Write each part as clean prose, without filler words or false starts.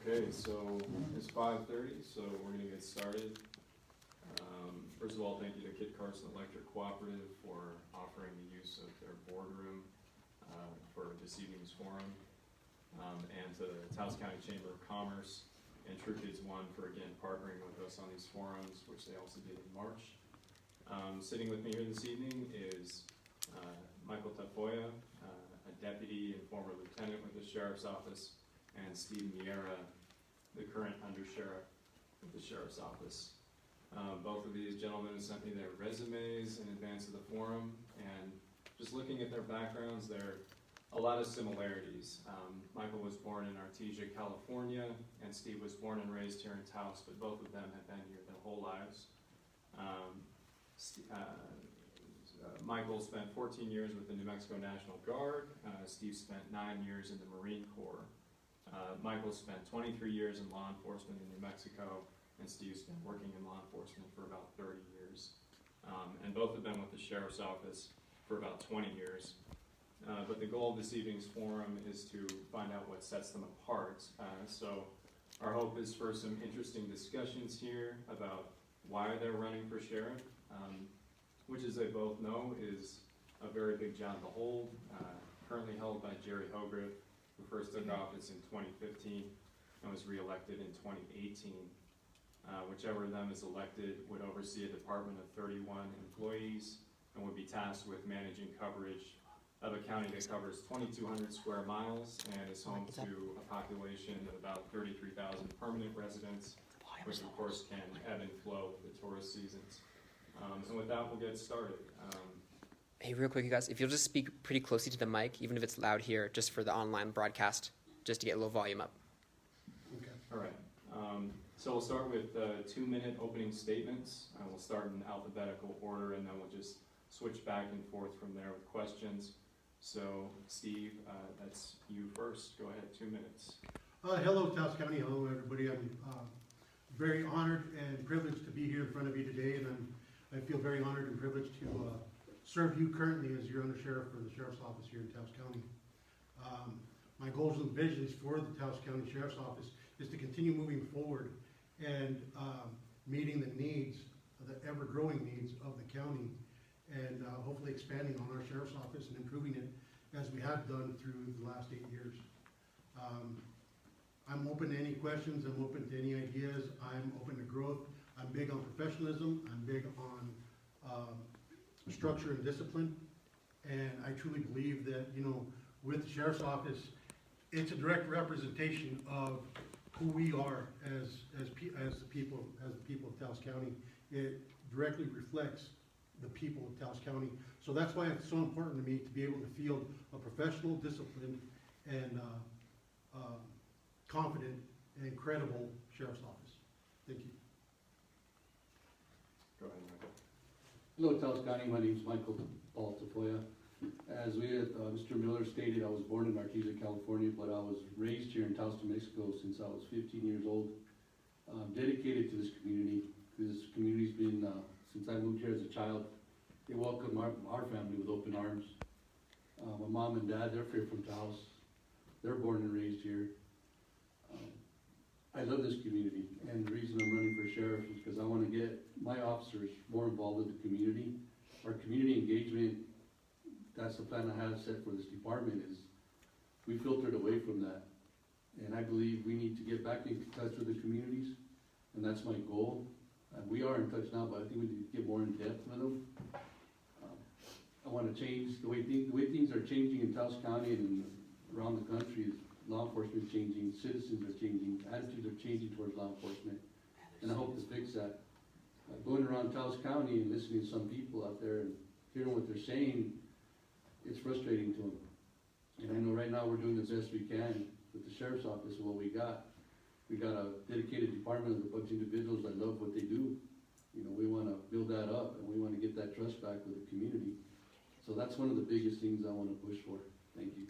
Okay, so it's 5:30, so we're gonna get started. First of all, thank you to Kit Carson Electric Cooperative for offering the use of their boardroom for this evening's forum, and to the Taos County Chamber of Commerce and True Kids One for again partnering with us on these forums, which they also did in March. Sitting with me here this evening is Michael Tafoya, a deputy and former lieutenant with the Sheriff's Office, and Steve Miera, the current Undersheriff with the Sheriff's Office. Both of these gentlemen sent me their resumes in advance of the forum, and just looking at their backgrounds, there are a lot of similarities. Michael was born in Artesia, California, and Steve was born and raised here in Taos, but both of them have been here their whole lives. Michael spent 14 years with the New Mexico National Guard. Steve spent 9 years in the Marine Corps. Michael spent 23 years in law enforcement in New Mexico, and Steve's been working in law enforcement for about 30 years. And both have been with the Sheriff's Office for about 20 years. But the goal of this evening's forum is to find out what sets them apart. So our hope is for some interesting discussions here about why they're running for sheriff, which, as they both know, is a very big job to hold, currently held by Jerry Hogriff, who first took office in 2015 and was reelected in 2018. Whichever of them is elected would oversee a department of 31 employees and would be tasked with managing coverage of a county that covers 2,200 square miles and is home to a population of about 33,000 permanent residents, which of course can ebb and flow with the tourist seasons. And with that, we'll get started. Hey, real quick, you guys, if you'll just speak pretty closely to the mic, even if it's loud here, just for the online broadcast, just to get a little volume up. Okay. All right. So we'll start with 2-minute opening statements. We'll start in alphabetical order, and then we'll just switch back and forth from there with questions. So, Steve, that's you first. Go ahead, 2 minutes. Hello, Taos County. Hello, everybody. I'm very honored and privileged to be here in front of you today, and I feel very honored and privileged to serve you currently as your Undersheriff for the Sheriff's Office here in Taos County. My goals and visions for the Taos County Sheriff's Office is to continue moving forward and meeting the needs, the ever-growing needs of the county, and hopefully expanding on our Sheriff's Office and improving it as we have done through the last 8 years. I'm open to any questions, I'm open to any ideas, I'm open to growth. I'm big on professionalism, I'm big on structure and discipline, and I truly believe that, you know, with the Sheriff's Office, it's a direct representation of who we are as the people of Taos County. It directly reflects the people of Taos County. So that's why it's so important to me to be able to field a professional, disciplined, and confident and credible Sheriff's Office. Thank you. Go ahead, Michael. Hello, Taos County. My name is Michael Tafoya. As Mr. Miller stated, I was born in Artesia, California, but I was raised here in Taos, New Mexico since I was 15 years old. Dedicated to this community. This community's been, since I moved here as a child, they welcome our family with open arms. My mom and dad, they're here from Taos. They're born and raised here. I love this community, and the reason I'm running for sheriff is because I want to get my officers more involved with the community. Our community engagement, that's the plan I have set for this department, is we filtered away from that. And I believe we need to get back in touch with the communities, and that's my goal. We are in touch now, but I think we need to get more in depth with them. I want to change the way things are changing in Taos County and around the country. Law enforcement is changing, citizens are changing, attitudes are changing towards law enforcement, and I hope to fix that. Going around Taos County and listening to some people out there and hearing what they're saying, it's frustrating to them. And I know right now we're doing the best we can with the Sheriff's Office and what we got. We got a dedicated department with a bunch of individuals that love what they do. You know, we want to build that up, and we want to get that trust back with the community. So that's one of the biggest things I want to push for. Thank you.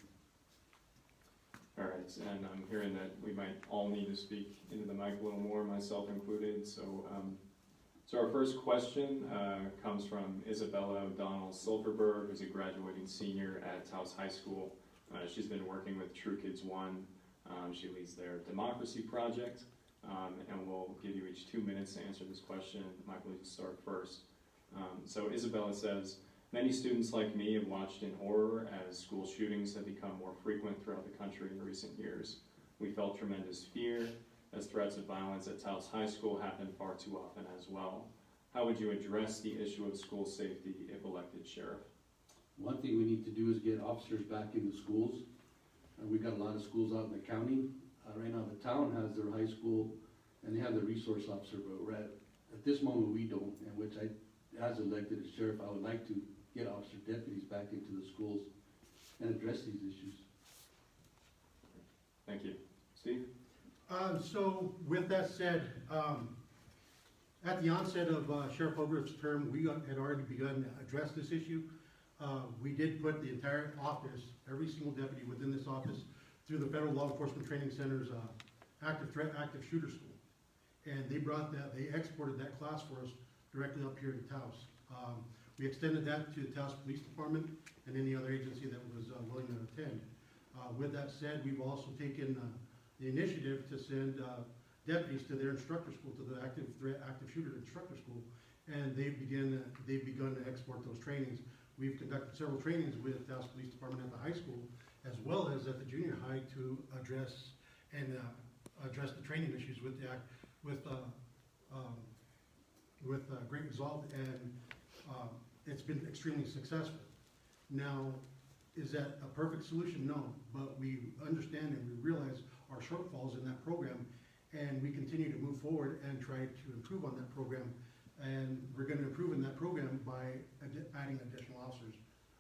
All right, and I'm hearing that we might all need to speak into the mic a little more, myself included. So our first question comes from Isabella O'Donnell Silverberg, who's a graduating senior at Taos High School. She's been working with True Kids One She leads their democracy project, and we'll give you each 2 minutes to answer this question. Michael, you can start first. So Isabella says, many students like me have watched in horror as school shootings have become more frequent throughout the country in recent years. We felt tremendous fear as threats of violence at Taos High School happen far too often as well. How would you address the issue of school safety if elected sheriff? One thing we need to do is get officers back into schools. We've got a lot of schools out in the county. Right now the town has their high school and they have the resource officer, but at this moment we don't, and which as elected as sheriff, I would like to get officer deputies back into the schools and address these issues. Thank you. Steve? So with that said, at the onset of Sheriff Holgrove's term, we had already begun to address this issue. We did put the entire office, every single deputy within this office, through the Federal Law Enforcement Training Center's active threat, active shooter school. And they exported that class for us directly up here to Taos. We extended that to the Taos Police Department and any other agency that was willing to attend. With that said, we've also taken the initiative to send deputies to their instructor school, to the active threat, active shooter instructor school, and they've begun to export those trainings. We've conducted several trainings with Taos Police Department at the high school, as well as at the junior high, to address the training issues with great result, and it's been extremely successful. Now, is that a perfect solution? No, but we understand and we realize our shortfalls in that program, and we continue to move forward and try to improve on that program. And we're going to improve in that program by adding additional officers,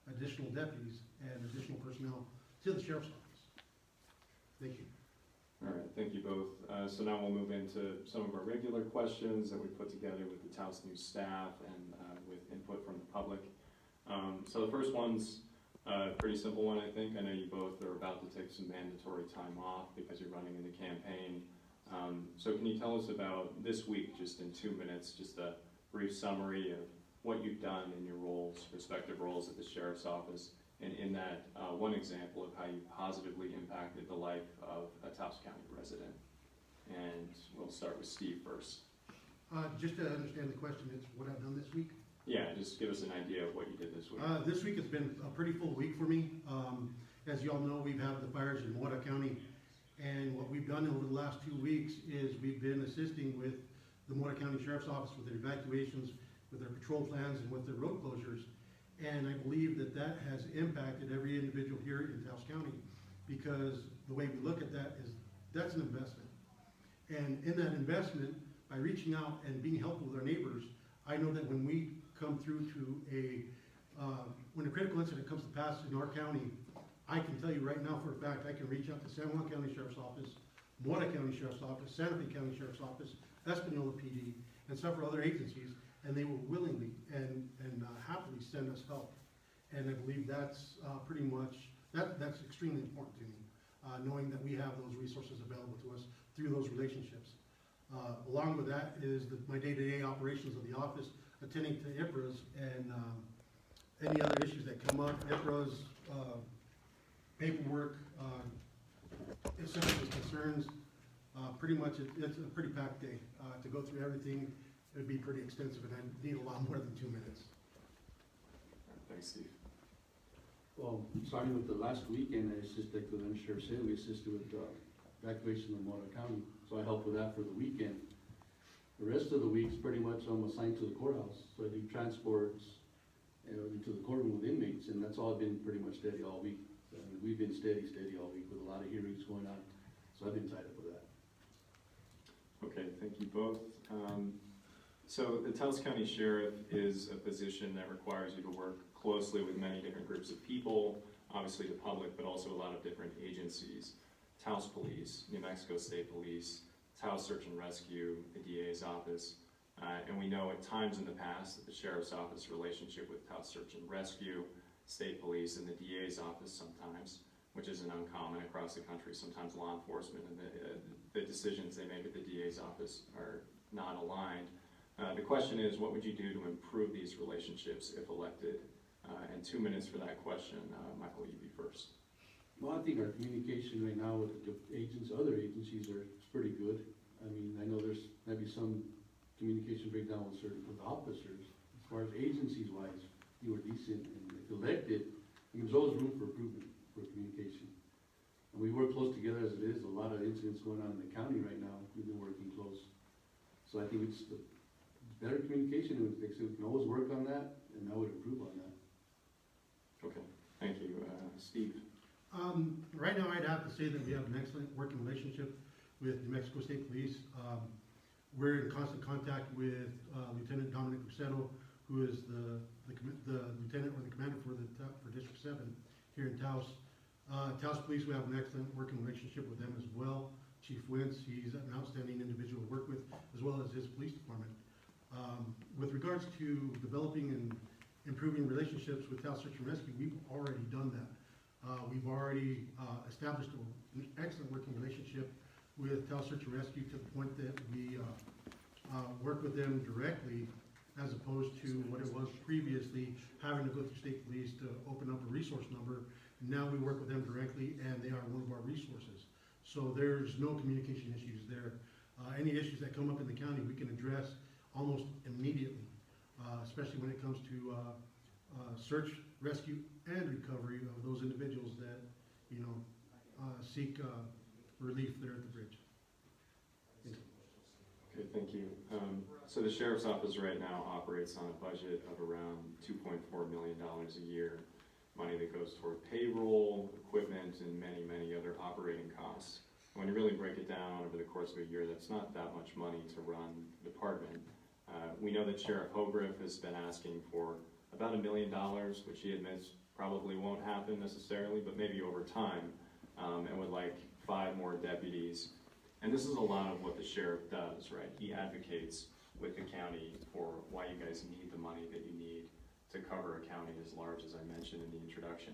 additional deputies, and additional personnel to the sheriff's office. Thank you. All right, thank you both. So now we'll move into some of our regular questions that we put together with the Taos News staff and with input from the public. So the first one's a pretty simple one, I think. I know you both are about to take some mandatory time off because you're running in the campaign. So can you tell us about this week, just in 2 minutes, just a brief summary of what you've done in your roles, respective roles at the sheriff's office, and in that one example of how you positively impacted the life of a Taos County resident. And we'll start with Steve first. Just to understand the question, it's what I've done this week? Yeah, just give us an idea of what you did this week. This week has been a pretty full week for me. As you all know, we've had the fires in Miera County, and what we've done over the last 2 weeks is we've been assisting with the Miera County Sheriff's Office with their evacuations, with their patrol plans, and with their road closures. And I believe that that has impacted every individual here in Taos County, because the way we look at that is that's an investment. And in that investment, by reaching out and being helpful with our neighbors, I know that when we come through to when a critical incident comes to pass in our county, I can tell you right now for a fact, I can reach out to San Juan County Sheriff's Office, Miera County Sheriff's Office, Santa Fe County Sheriff's Office, Espanola PD, and several other agencies, and they will willingly and happily send us help. And I believe that's pretty much, that's extremely important to me, knowing that we have those resources available to us through those relationships. Along with that is my day-to-day operations of the office, attending to IPRAs and any other issues that come up, IPRAs, paperwork, citizens' concerns. Pretty much it's a pretty packed day. To go through everything, it would be pretty extensive, and I need a lot more than 2 minutes. Thanks, Steve. Well, starting with the last weekend, I assisted with Undersheriff said, we assisted with evacuation of Miera County. So I helped with that for the weekend. The rest of the week's pretty much I'm assigned to the courthouse. So I do transports into the courtroom with inmates, and that's all been pretty much steady all week. I mean, we've been steady all week with a lot of hearings going on. So I've been tied up with that. Okay, thank you both. So the Taos County Sheriff is a position that requires you to work closely with many different groups of people, obviously the public, but also a lot of different agencies. Taos Police, New Mexico State Police, Taos Search and Rescue, the DA's office, and we know at times in the past that the Sheriff's Office relationship with Taos Search and Rescue, State Police, and the DA's office sometimes, which isn't uncommon across the country, sometimes law enforcement and the decisions they make at the DA's office are not aligned. The question is, what would you do to improve these relationships if elected? And 2 minutes for that question. Michael, you be first. Well, I think our communication right now with the other agencies it's pretty good. I mean, I know there's maybe some communication breakdown with the officers. As far as agencies wise, you were decent, and if elected, there's always room for improvement for communication. And we work close together as it is. A lot of incidents going on in the county right now. We've been working close. So I think it's better communication, and we can always work on that, and I would improve on that. Okay, thank you. Steve? Right now, I'd have to say that we have an excellent working relationship with New Mexico State Police. We're in constant contact with Lieutenant Dominic Rosetto, who is the lieutenant or the commander for District 7 here in Taos. Taos Police, we have an excellent working relationship with them as well. Chief Wentz, he's an outstanding individual to work with, as well as his police department. With regards to developing and improving relationships with Taos Search and Rescue, we've already done that. We've already established an excellent working relationship with Taos Search and Rescue to the point that we work with them directly, as opposed to what it was previously, having to go through state police to open up a resource number. Now we work with them directly, and they are one of our resources. So there's no communication issues there. Any issues that come up in the county, we can address almost immediately, especially when it comes to search, rescue, and recovery of those individuals that, seek relief there at the bridge. Okay, thank you. So the Sheriff's Office right now operates on a budget of around $2.4 million a year, money that goes toward payroll, equipment, and many, many other operating costs. When you really break it down over the course of a year, that's not that much money to run the department. We know that Sheriff Hogriff has been asking for about $1 million, which he admits probably won't happen necessarily, but maybe over time, and would like 5 more deputies. And this is a lot of what the sheriff does, right? He advocates with the county for why you guys need the money that you need to cover a county as large as I mentioned in the introduction.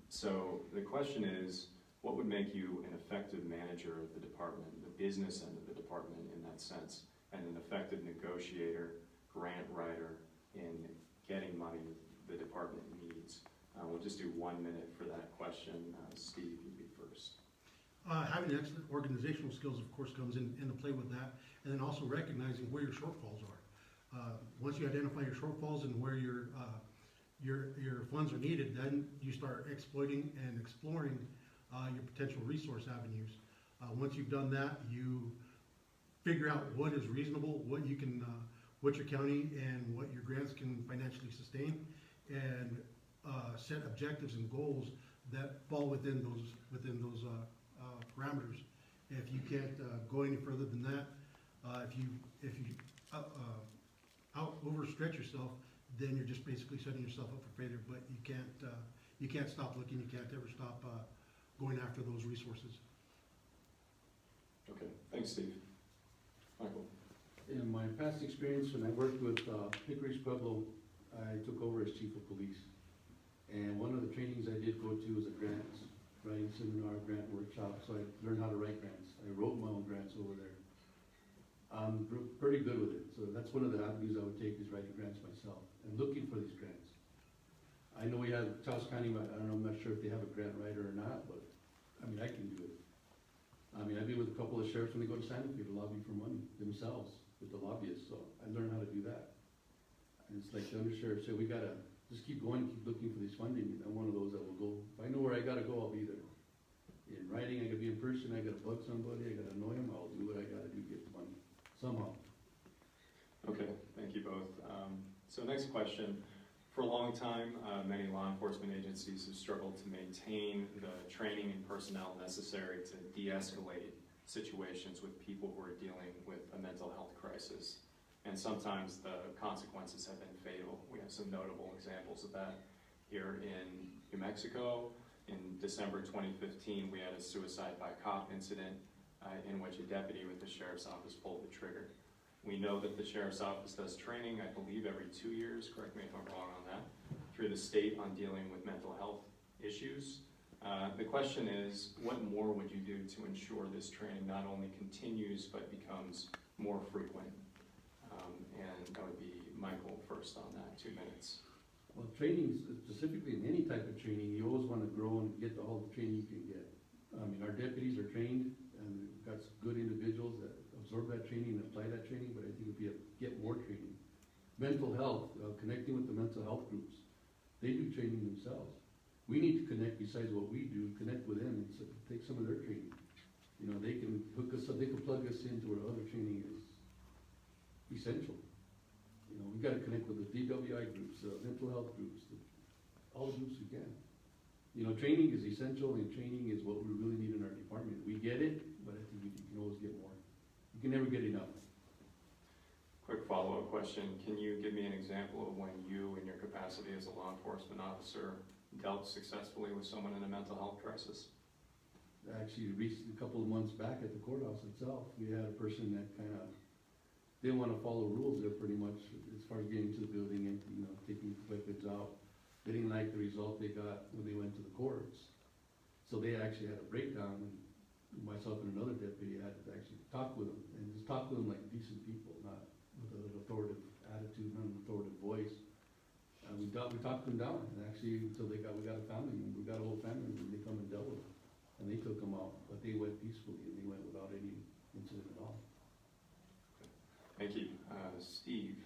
So the question is, what would make you an effective manager of the department, the business end of the department in that sense, and an effective negotiator, grant writer in getting money the department needs? We'll just do 1 minute for that question. Steve, you be first. Having excellent organizational skills, of course, comes into play with that, and then also recognizing where your shortfalls are. Once you identify your shortfalls and where your funds are needed, then you start exploiting and exploring your potential resource avenues. Once you've done that, you figure out what is reasonable, what you can, what your county and what your grants can financially sustain, and set objectives and goals that fall within those parameters. If you can't go any further than that, if you overstretch yourself, then you're just basically setting yourself up for failure. But you can't stop looking. You can't ever stop going after those resources. Okay, thanks, Steve. Michael. In my past experience, when I worked with Hickory's Pueblo, I took over as chief of police. And one of the trainings I did go to was a grants writing seminar, grant workshop, so I learned how to write grants. I wrote my own grants over there. I'm pretty good with it, so that's one of the avenues I would take, is writing grants myself and looking for these grants. I know we have Taos County, I'm not sure if they have a grant writer or not, but I mean, I can do it. I mean, I've been with a couple of sheriffs when they go to Santa Fe to lobby for money themselves with the lobbyists, so I learned how to do that. And it's like the Undersheriff said, we gotta just keep going, keep looking for this funding. I'm one of those that will go, if I know where I gotta go, I'll be there. In writing, I gotta be in person, I gotta bug somebody, I gotta annoy them, I'll do what I gotta do to get the money, somehow. Okay, thank you both. So next question. For a long time, many law enforcement agencies have struggled to maintain the training and personnel necessary to de-escalate situations with people who are dealing with a mental health crisis. And sometimes the consequences have been fatal. We have some notable examples of that here in New Mexico. In December 2015, we had a suicide by cop incident in which a deputy with the sheriff's office pulled the trigger. We know that the sheriff's office does training, I believe, every 2 years, correct me if I'm wrong on that, through the state on dealing with mental health issues. The question is, what more would you do to ensure this training not only continues but becomes more frequent? And that would be Michael first on that, 2 minutes. Well, training, specifically in any type of training, you always want to grow and get all the training you can get. I mean, they're trained, and we've got some good individuals that absorb that training and apply that training, but I think if we get more training. Mental health, connecting with the mental health groups, they do training themselves. We need to connect, besides what we do, connect with them and take some of their training. You know, they can hook us up, they can plug us into where other training is essential. You know, we've got to connect with the DWI groups, mental health groups, all the groups we can. You know, training is essential, and training is what we really need in our department. We get it, but I think you can always get more. You can never get enough. Quick follow-up question. Can you give me an example of when you, in your capacity as a law enforcement officer, dealt successfully with someone in a mental health crisis? Actually, reached a couple of months back at the courthouse itself, we had a person that kind of didn't want to follow rules there pretty much as far as getting to the building and, you know, taking weapons out. They didn't like the result they got when they went to the courts. So they actually had a breakdown, and myself and another deputy had to actually talk with them, and just talk with them like decent people, not with an authoritative attitude, not an authoritative voice. We talked them down, and actually until we got a family member, we got a whole family member, they come and dealt with them. And they took them out, but they went peacefully, and they went without any incident at all. Thank you. Steve,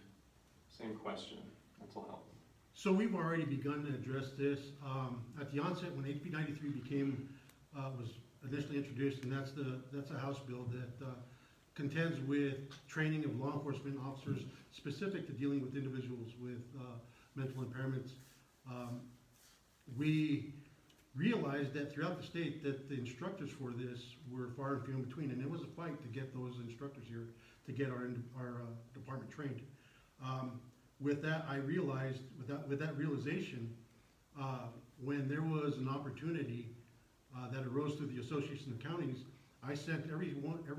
same question, mental health. So we've already begun to address this. At the onset, when HB 93 was initially introduced, and that's a House bill that contends with training of law enforcement officers specific to dealing with individuals with mental impairments. We realized that throughout the state that the instructors for this were far and few in between, and it was a fight to get those instructors here to get our department trained. With that, I realized, with that realization, when there was an opportunity that arose through the Association of Counties, I sent every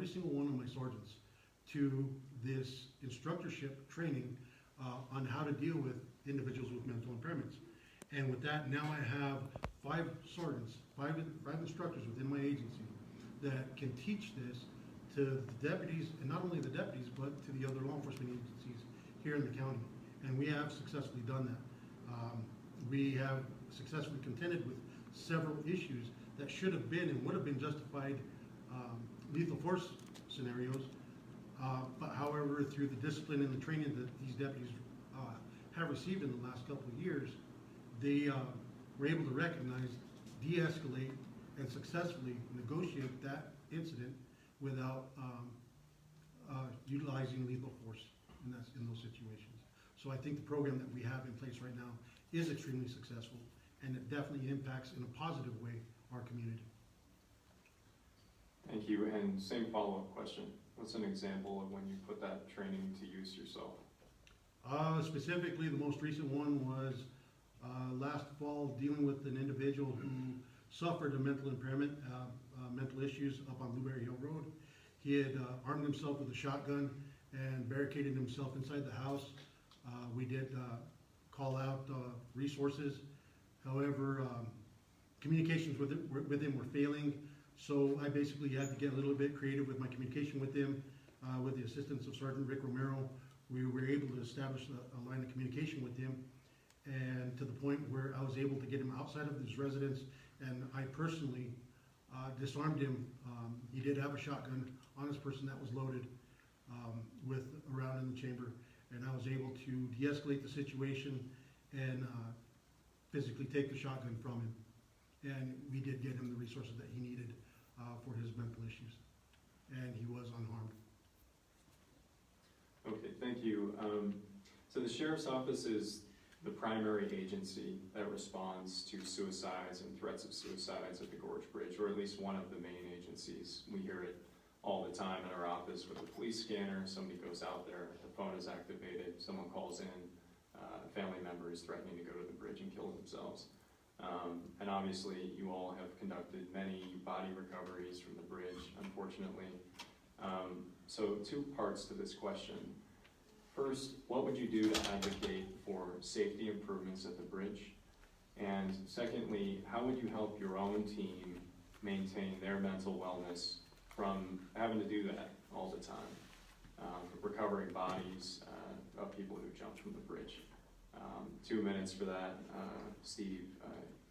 single one of my sergeants to this instructorship training on how to deal with individuals with mental impairments. And with that, now I have 5 sergeants, 5 instructors within my agency that can teach this to the deputies, and not only the deputies, but to the other law enforcement agencies here in the county. And we have successfully done that. We have successfully contended with several issues that should have been and would have been justified lethal force scenarios. But however, through the discipline and the training that these deputies have received in the last couple of years, they were able to recognize, de-escalate, and successfully negotiate that incident without utilizing lethal force in those situations. So I think the program that we have in place right now is extremely successful, and it definitely impacts in a positive way our community. Thank you, and same follow-up question. What's an example of when you put that training to use yourself? Specifically, the most recent one was last fall, dealing with an individual who suffered a mental impairment, mental issues up on Blueberry Hill Road. He had armed himself with a shotgun and barricaded himself inside the house. We did call out resources. However, communications with him were failing, so I basically had to get a little bit creative with my communication with him. With the assistance of Sergeant Rick Romero, we were able to establish a line of communication with him, and to the point where I was able to get him outside of his residence, and I personally disarmed him. He did have a shotgun on his person that was loaded with a round in the chamber, and I was able to de-escalate the situation and physically take the shotgun from him. And we did get him the resources that he needed for his mental issues, and he was unharmed. Okay, thank you. So the Sheriff's Office is the primary agency that responds to suicides and threats of suicides at the Gorge Bridge, or at least one of the main agencies. We hear it all the time in our office with a police scanner. Somebody goes out there, the phone is activated, someone calls in, a family member is threatening to go to the bridge and kill themselves. And obviously you all have conducted many body recoveries from the bridge, unfortunately. So 2 parts to this question. First, what would you do to advocate for safety improvements at the bridge? And secondly, how would you help your own team maintain their mental wellness from having to do that all the time? Recovering bodies of people who jumped from the bridge. 2 minutes for that. Steve,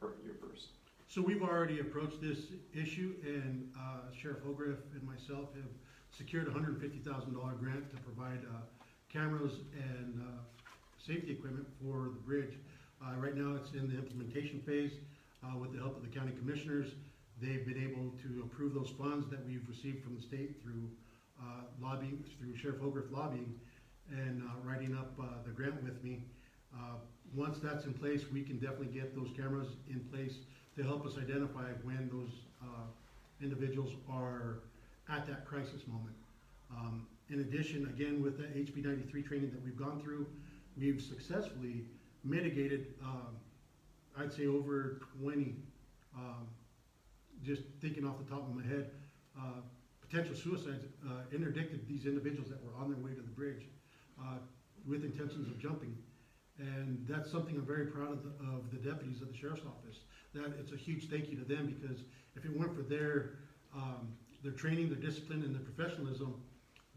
you're first. So we've already approached this issue, and Sheriff Ogriff and myself have secured a $150,000 grant to provide cameras and safety equipment for the bridge. Right now, it's in the implementation phase. With the help of the county commissioners, they've been able to approve those funds that we've received from the state through lobbying, through Sheriff Ogriff lobbying, and writing up the grant with me. Once that's in place, we can definitely get those cameras in place to help us identify when those individuals are at that crisis moment. In addition, again, with the HB 93 training that we've gone through, we've successfully mitigated, I'd say over 20, just thinking off the top of my head, potential suicides, interdicted these individuals that were on their way to the bridge with intentions of jumping. And that's something I'm very proud of the deputies of the Sheriff's Office. That it's a huge thank you to them, because if it weren't for their training, their discipline, and their professionalism,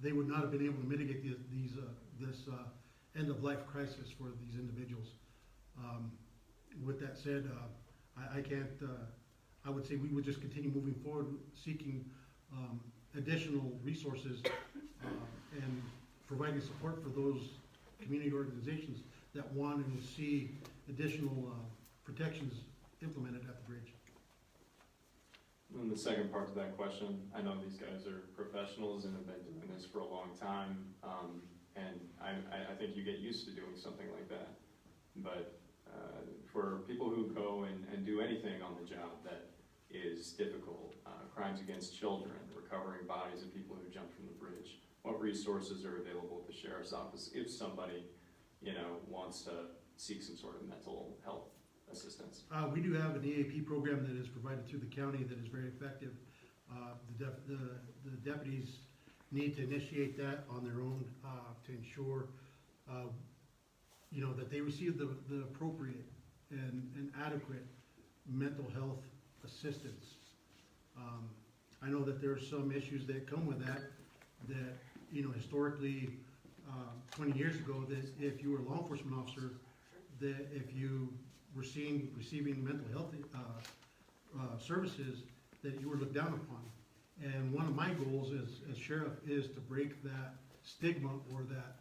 they would not have been able to mitigate this end-of-life crisis for these individuals. With that said, I would say we would just continue moving forward, seeking additional resources and providing support for those community organizations that want to see additional protections implemented at the bridge. And the second part to that question, I know these guys are professionals and have been doing this for a long time, and I think you get used to doing something like that. But for people who go and do anything on the job that is difficult, crimes against children, recovering bodies of people who jumped from the bridge, what resources are available at the Sheriff's Office if somebody, wants to seek some sort of mental health assistance? We do have an EAP program that is provided through the county that is very effective. The deputies need to initiate that on their own to ensure, that they receive the appropriate and adequate mental health assistance. I know that there are some issues that come with that, historically, 20 years ago, that if you were a law enforcement officer, that if you were receiving mental health services, that you were looked down upon. And one of my goals as sheriff is to break that stigma or that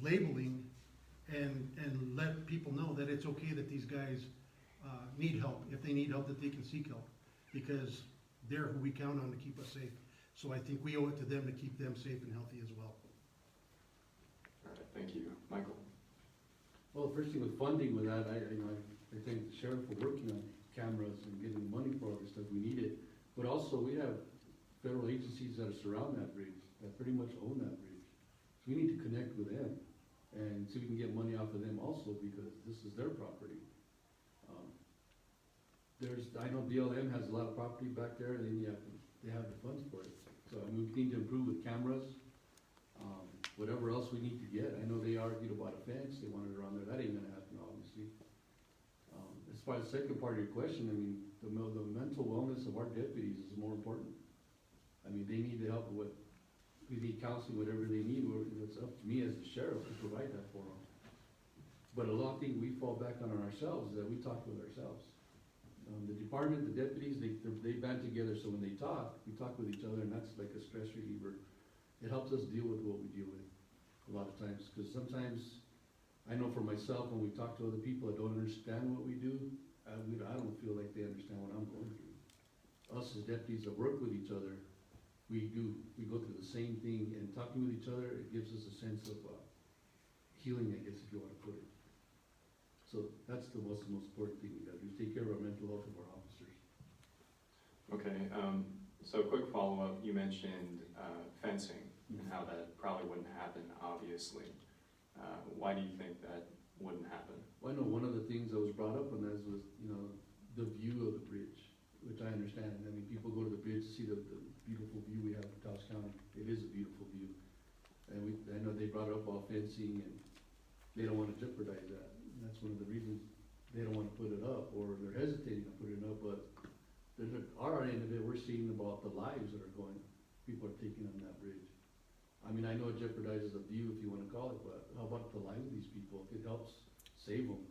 labeling, and let people know that it's okay that these guys need help. If they need help, that they can seek help, because they're who we count on to keep us safe. So I think we owe it to them to keep them safe and healthy as well. All right, thank you. Michael? Well, first thing with funding with that, I thank the sheriff for working on cameras and getting the money for all this stuff. We need it. But also, we have federal agencies that surround that bridge, that pretty much own that bridge. So we need to connect with them and see if we can get money off of them also, because this is their property. I know BLM has a lot of property back there, and they have the funds for it. So we need to improve with cameras, whatever else we need to get. I know they argued about a fence, they wanted it around there. That ain't gonna happen, obviously. As far as the second part of your question, the mental wellness of our deputies is more important. They need the help with we need counseling, whatever they need. It's up to me as the sheriff to provide that for them. But a lot of things we fall back on ourselves, is that we talk with ourselves. The department, the deputies, they band together, so when they talk, we talk with each other, and that's like a stress reliever. It helps us deal with what we deal with a lot of times, because sometimes, I know for myself, when we talk to other people that don't understand what we do, I don't feel like they understand what I'm going through. Us as deputies that work with each other, we go through the same thing, and talking with each other, it gives us a sense of healing, I guess, if you want to put it. So that's the most important thing we got to do, take care of our mental health of our officers. Okay, so quick follow-up, you mentioned fencing and how that probably wouldn't happen, obviously. Why do you think that wouldn't happen? Well, I know one of the things that was brought up on this was, the view of the bridge, which I understand. People go to the bridge to see the beautiful view we have in Taos County. It is a beautiful view. And I know they brought up all fencing, and they don't want to jeopardize that. And that's one of the reasons they don't want to put it up, or they're hesitating to put it up. But our end of it, we're seeing about the lives that are people are taking on that bridge. I mean, I know it jeopardizes the view, if you wanna call it, but how about the lives of these people? If it helps save them.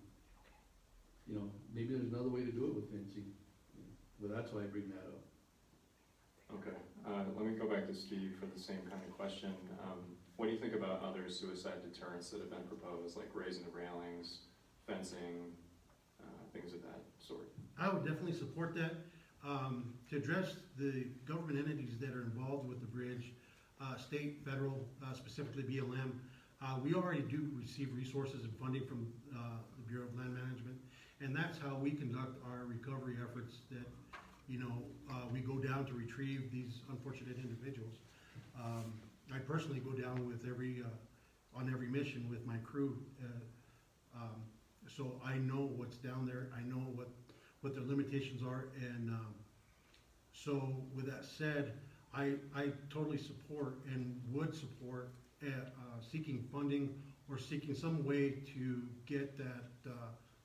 You know, maybe there's another way to do it with fencing, but that's why I bring that up. Okay, let me go back to Steve for the same kind of question. What do you think about other suicide deterrents that have been proposed, like raising the railings, fencing, things of that sort? I would definitely support that. To address the government entities that are involved with the bridge, state, federal, specifically BLM, we already do receive resources and funding from the Bureau of Land Management, and that's how we conduct our recovery efforts that, you know, we go down to retrieve these unfortunate individuals. I personally go down with on every mission with my crew, so I know what's down there, I know what their limitations are, and so with that said, I totally support and would support seeking funding or seeking some way to get that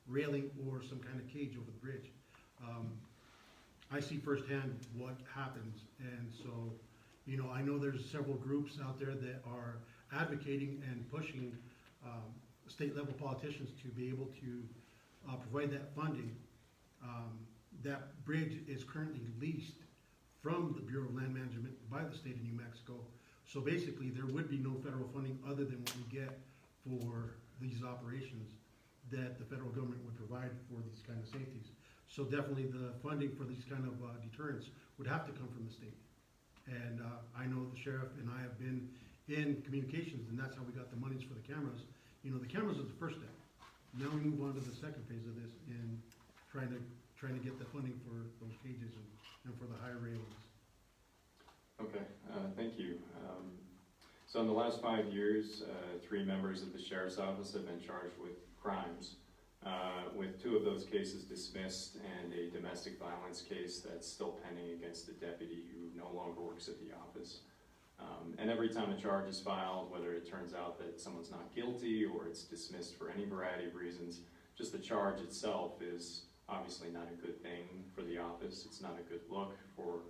railing or some kind of cage over the bridge. I see firsthand what happens, and so, you know, I know there's several groups out there that are advocating and pushing state level politicians to be able to provide that funding. That bridge is currently leased from the Bureau of Land Management by the state of New Mexico. So basically, there would be no federal funding other than what we get for these operations that the federal government would provide for these kind of safeties. So definitely the funding for these kind of deterrents would have to come from the state. And I know the sheriff and I have been in communications, and that's how we got the monies for the cameras. You know, the cameras is the first step. Now we move on to the second phase of this in trying to get the funding for those cages and for the higher railings. Okay, thank you. So in the last 5 years, 3 members of the Sheriff's Office have been charged with crimes, with 2 of those cases dismissed and a domestic violence case that's still pending against the deputy who no longer works at the office. And every time a charge is filed, whether it turns out that someone's not guilty or it's dismissed for any variety of reasons, just the charge itself is obviously not a good thing for the office. It's not a good look for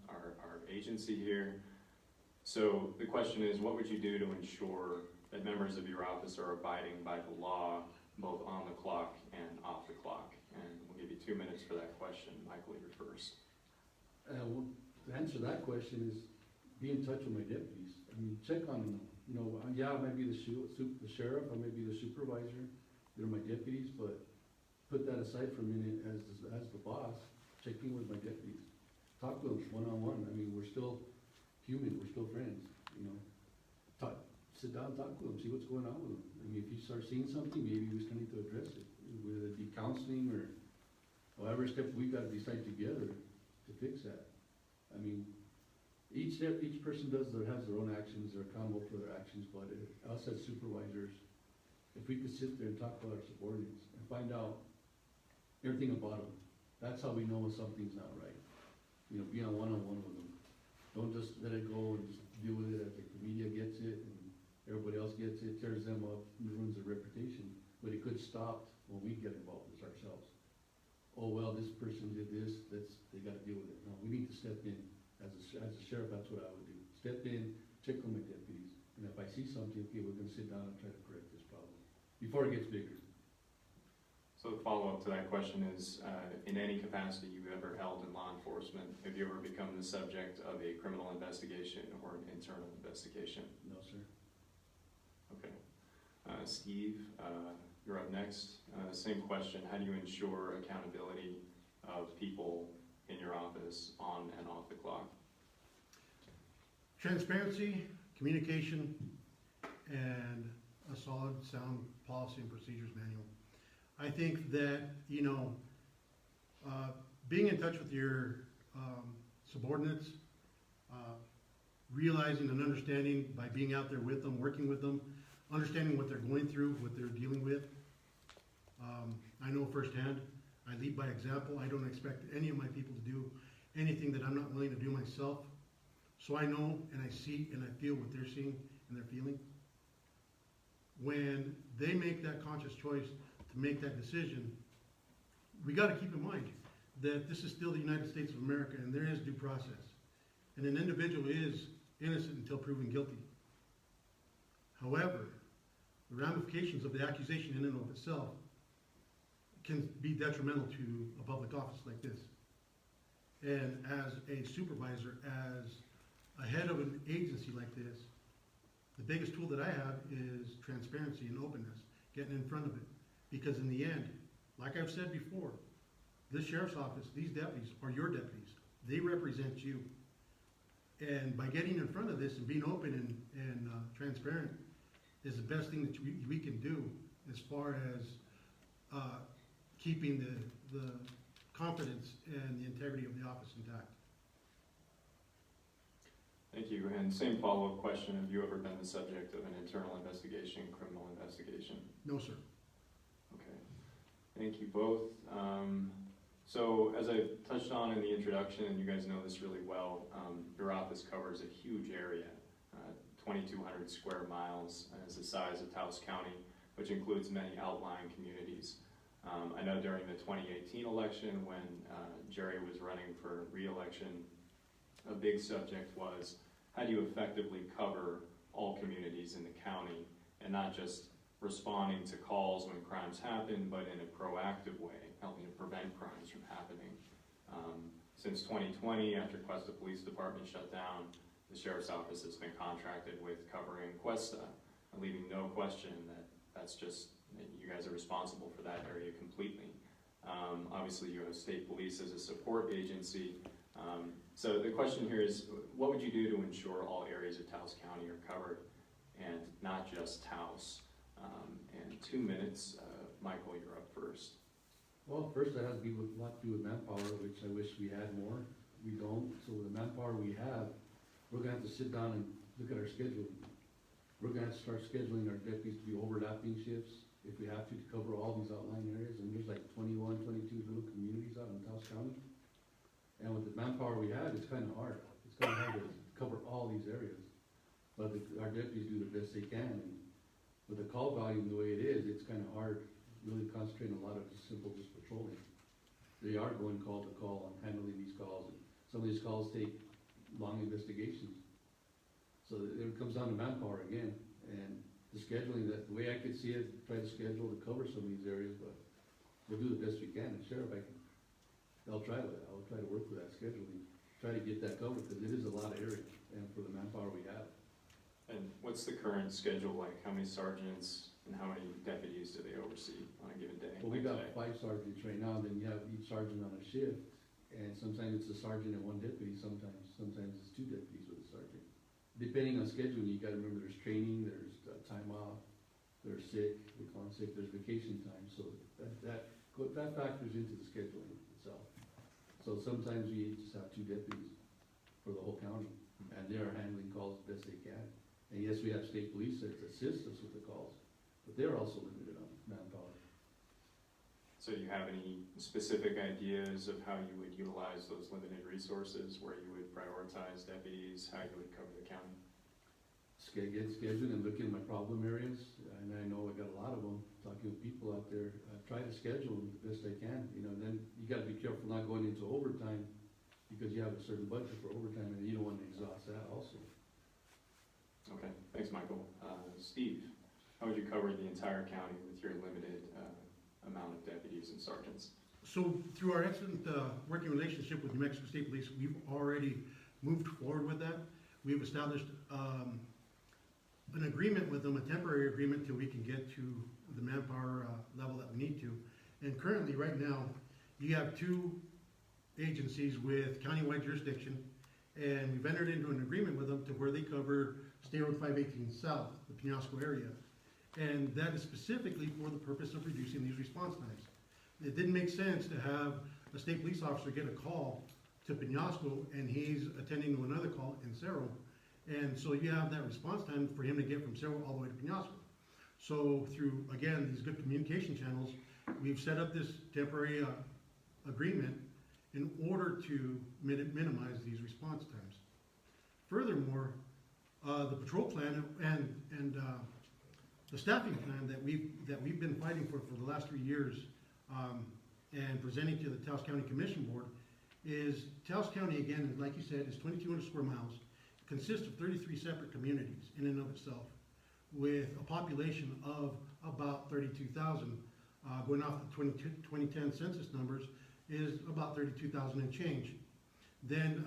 our agency here. So the question is, what would you do to ensure that members of your office are abiding by the law, both on the clock and off the clock? And we'll give you 2 minutes for that question. Michael, you're first. Well, to answer that question is be in touch with my deputies. I mean, check on them. You know, yeah, I might be the sheriff, I might be the supervisor, they're my deputies, but put that aside for a minute as the boss, check in with my deputies. Talk to them one-on-one. I mean, we're still human, we're still friends, you know. Sit down, talk with them, see what's going on with them. I mean, if you start seeing something, maybe we still need to address it, whether it be counseling or however step we've got to decide together to fix that. I mean, each person has their own actions, they're accountable for their actions, but us as supervisors, if we could sit there and talk about our subordinates and find out everything about them, that's how we know when something's not right. You know, be on one-on-one with them. Don't just let it go and just deal with it as the media gets it and everybody else gets it, tears them up, and ruins their reputation. But it could stop when we get involved as ourselves. Oh, well, this person did this, they gotta deal with it. No, we need to step in. As a sheriff, that's what I would do. Step in, check on my deputies, and if I see something, okay, we're gonna sit down and try to correct this problem before it gets bigger. So the follow-up to that question is, in any capacity you've ever held in law enforcement, have you ever become the subject of a criminal investigation or an internal investigation? No, sir. Okay. Steve, you're up next. Same question. How do you ensure accountability of people in your office on and off the clock? Transparency, communication, and a solid, sound policy and procedures manual. I think that, you know, being in touch with your subordinates, realizing and understanding by being out there with them, working with them, understanding what they're going through, what they're dealing with. I know firsthand. I lead by example. I don't expect any of my people to do anything that I'm not willing to do myself. So I know and I see and I feel what they're seeing and they're feeling. When they make that conscious choice to make that decision, we got to keep in mind that this is still the United States of America and there is due process. And an individual is innocent until proven guilty. However, the ramifications of the accusation in and of itself can be detrimental to a public office like this. And as a supervisor, as a head of an agency like this, the biggest tool that I have is transparency and openness, getting in front of it. Because in the end, like I've said before, this sheriff's office, these deputies are your deputies. They represent you. And by getting in front of this and being open and transparent is the best thing that we can do as far as keeping the confidence and the integrity of the office intact. Thank you. And same follow-up question, have you ever been the subject of an internal investigation, criminal investigation? No, sir. Okay. Thank you both. So as I touched on in the introduction, and you guys know this really well, your office covers a huge area, 2,200 square miles is the size of Taos County, which includes many outlying communities. I know during the 2018 election when Jerry was running for re-election, a big subject was how do you effectively cover all communities in the county and not just responding to calls when crimes happen, but in a proactive way, helping to prevent crimes from happening. Since 2020, after Cuesta Police Department shut down, the Sheriff's Office has been contracted with covering Cuesta, leaving no question that that's just, you guys are responsible for that area completely. Obviously you have state police as a support agency. So the question here is, what would you do to ensure all areas of Taos County are covered and not just Taos? And 2 minutes, Michael, you're up first. Well, first that has to be with, a lot to do with manpower, which I wish we had more. We don't. So with the manpower we have, we're gonna have to sit down and look at our schedule. We're gonna have to start scheduling our deputies to be overlapping shifts if we have to cover all these outlying areas. And there's like 21, 22 little communities out in Taos County. And with the manpower we have, it's kind of hard. It's kind of hard to cover all these areas. But our deputies do the best they can. And with the call volume the way it is, it's kind of hard really concentrating a lot of just patrolling. They are going call to call and handling these calls. And some of these calls take long investigations. So it comes down to manpower again. And the scheduling, that the way I could see it, try to schedule to cover some of these areas, but we'll do the best we can. And Sheriff, I'll try with that. I'll try to work with that scheduling, try to get that covered, because it is a lot of area, and for the manpower we have. And what's the current schedule like? How many sergeants and how many deputies do they oversee on a given day? Well, we like got today? 5 sergeants right now, then you have each sergeant on a shift, and sometimes it's a sergeant and 1 deputy, sometimes it's 2 deputies with a sergeant. Depending on scheduling, you gotta remember there's training, there's time off, they're sick, we call them sick, there's vacation time, so that factors into the scheduling itself. So sometimes we just have 2 deputies for the whole county, and they're handling calls the best they can. And yes, we have state police that assist us with the calls, but they're also limited on manpower. So do you have any specific ideas of how you would utilize those limited resources, where you would prioritize deputies, how you would cover the county? Get scheduled and look in my problem areas, and I know I got a lot of them, talking with people out there. Try to schedule them the best I can, you know, then you gotta be careful not going into overtime, because you have a certain budget for overtime, and you don't wanna exhaust that also. Okay, thanks, Michael. Steve, how would you cover the entire county with your limited amount of deputies and sergeants? So through our excellent working relationship with New Mexico State Police, we've already moved forward with that. We've established an agreement with them, a temporary agreement till we can get to the manpower level that we need to. And currently, right now, you have 2 agencies with countywide jurisdiction, and we've entered into an agreement with them to where they cover State Road 518 South, the Penasco area. And that is specifically for the purpose of reducing these response times. It didn't make sense to have a state police officer get a call to Penasco and he's attending to another call in Cerro. And so you have that response time for him to get from Cerro all the way to Penasco. So through, again, these good communication channels, we've set up this temporary agreement in order to minimize these response times. Furthermore, the patrol plan and the staffing plan that we've been fighting for the last 3 years and presenting to the Taos County Commission Board is Taos County, again, like you said, is 2,200 square miles, consists of 33 separate communities in and of itself. with a population of about 32,000. Going off the 2010 census numbers is about 32,000 and change. Then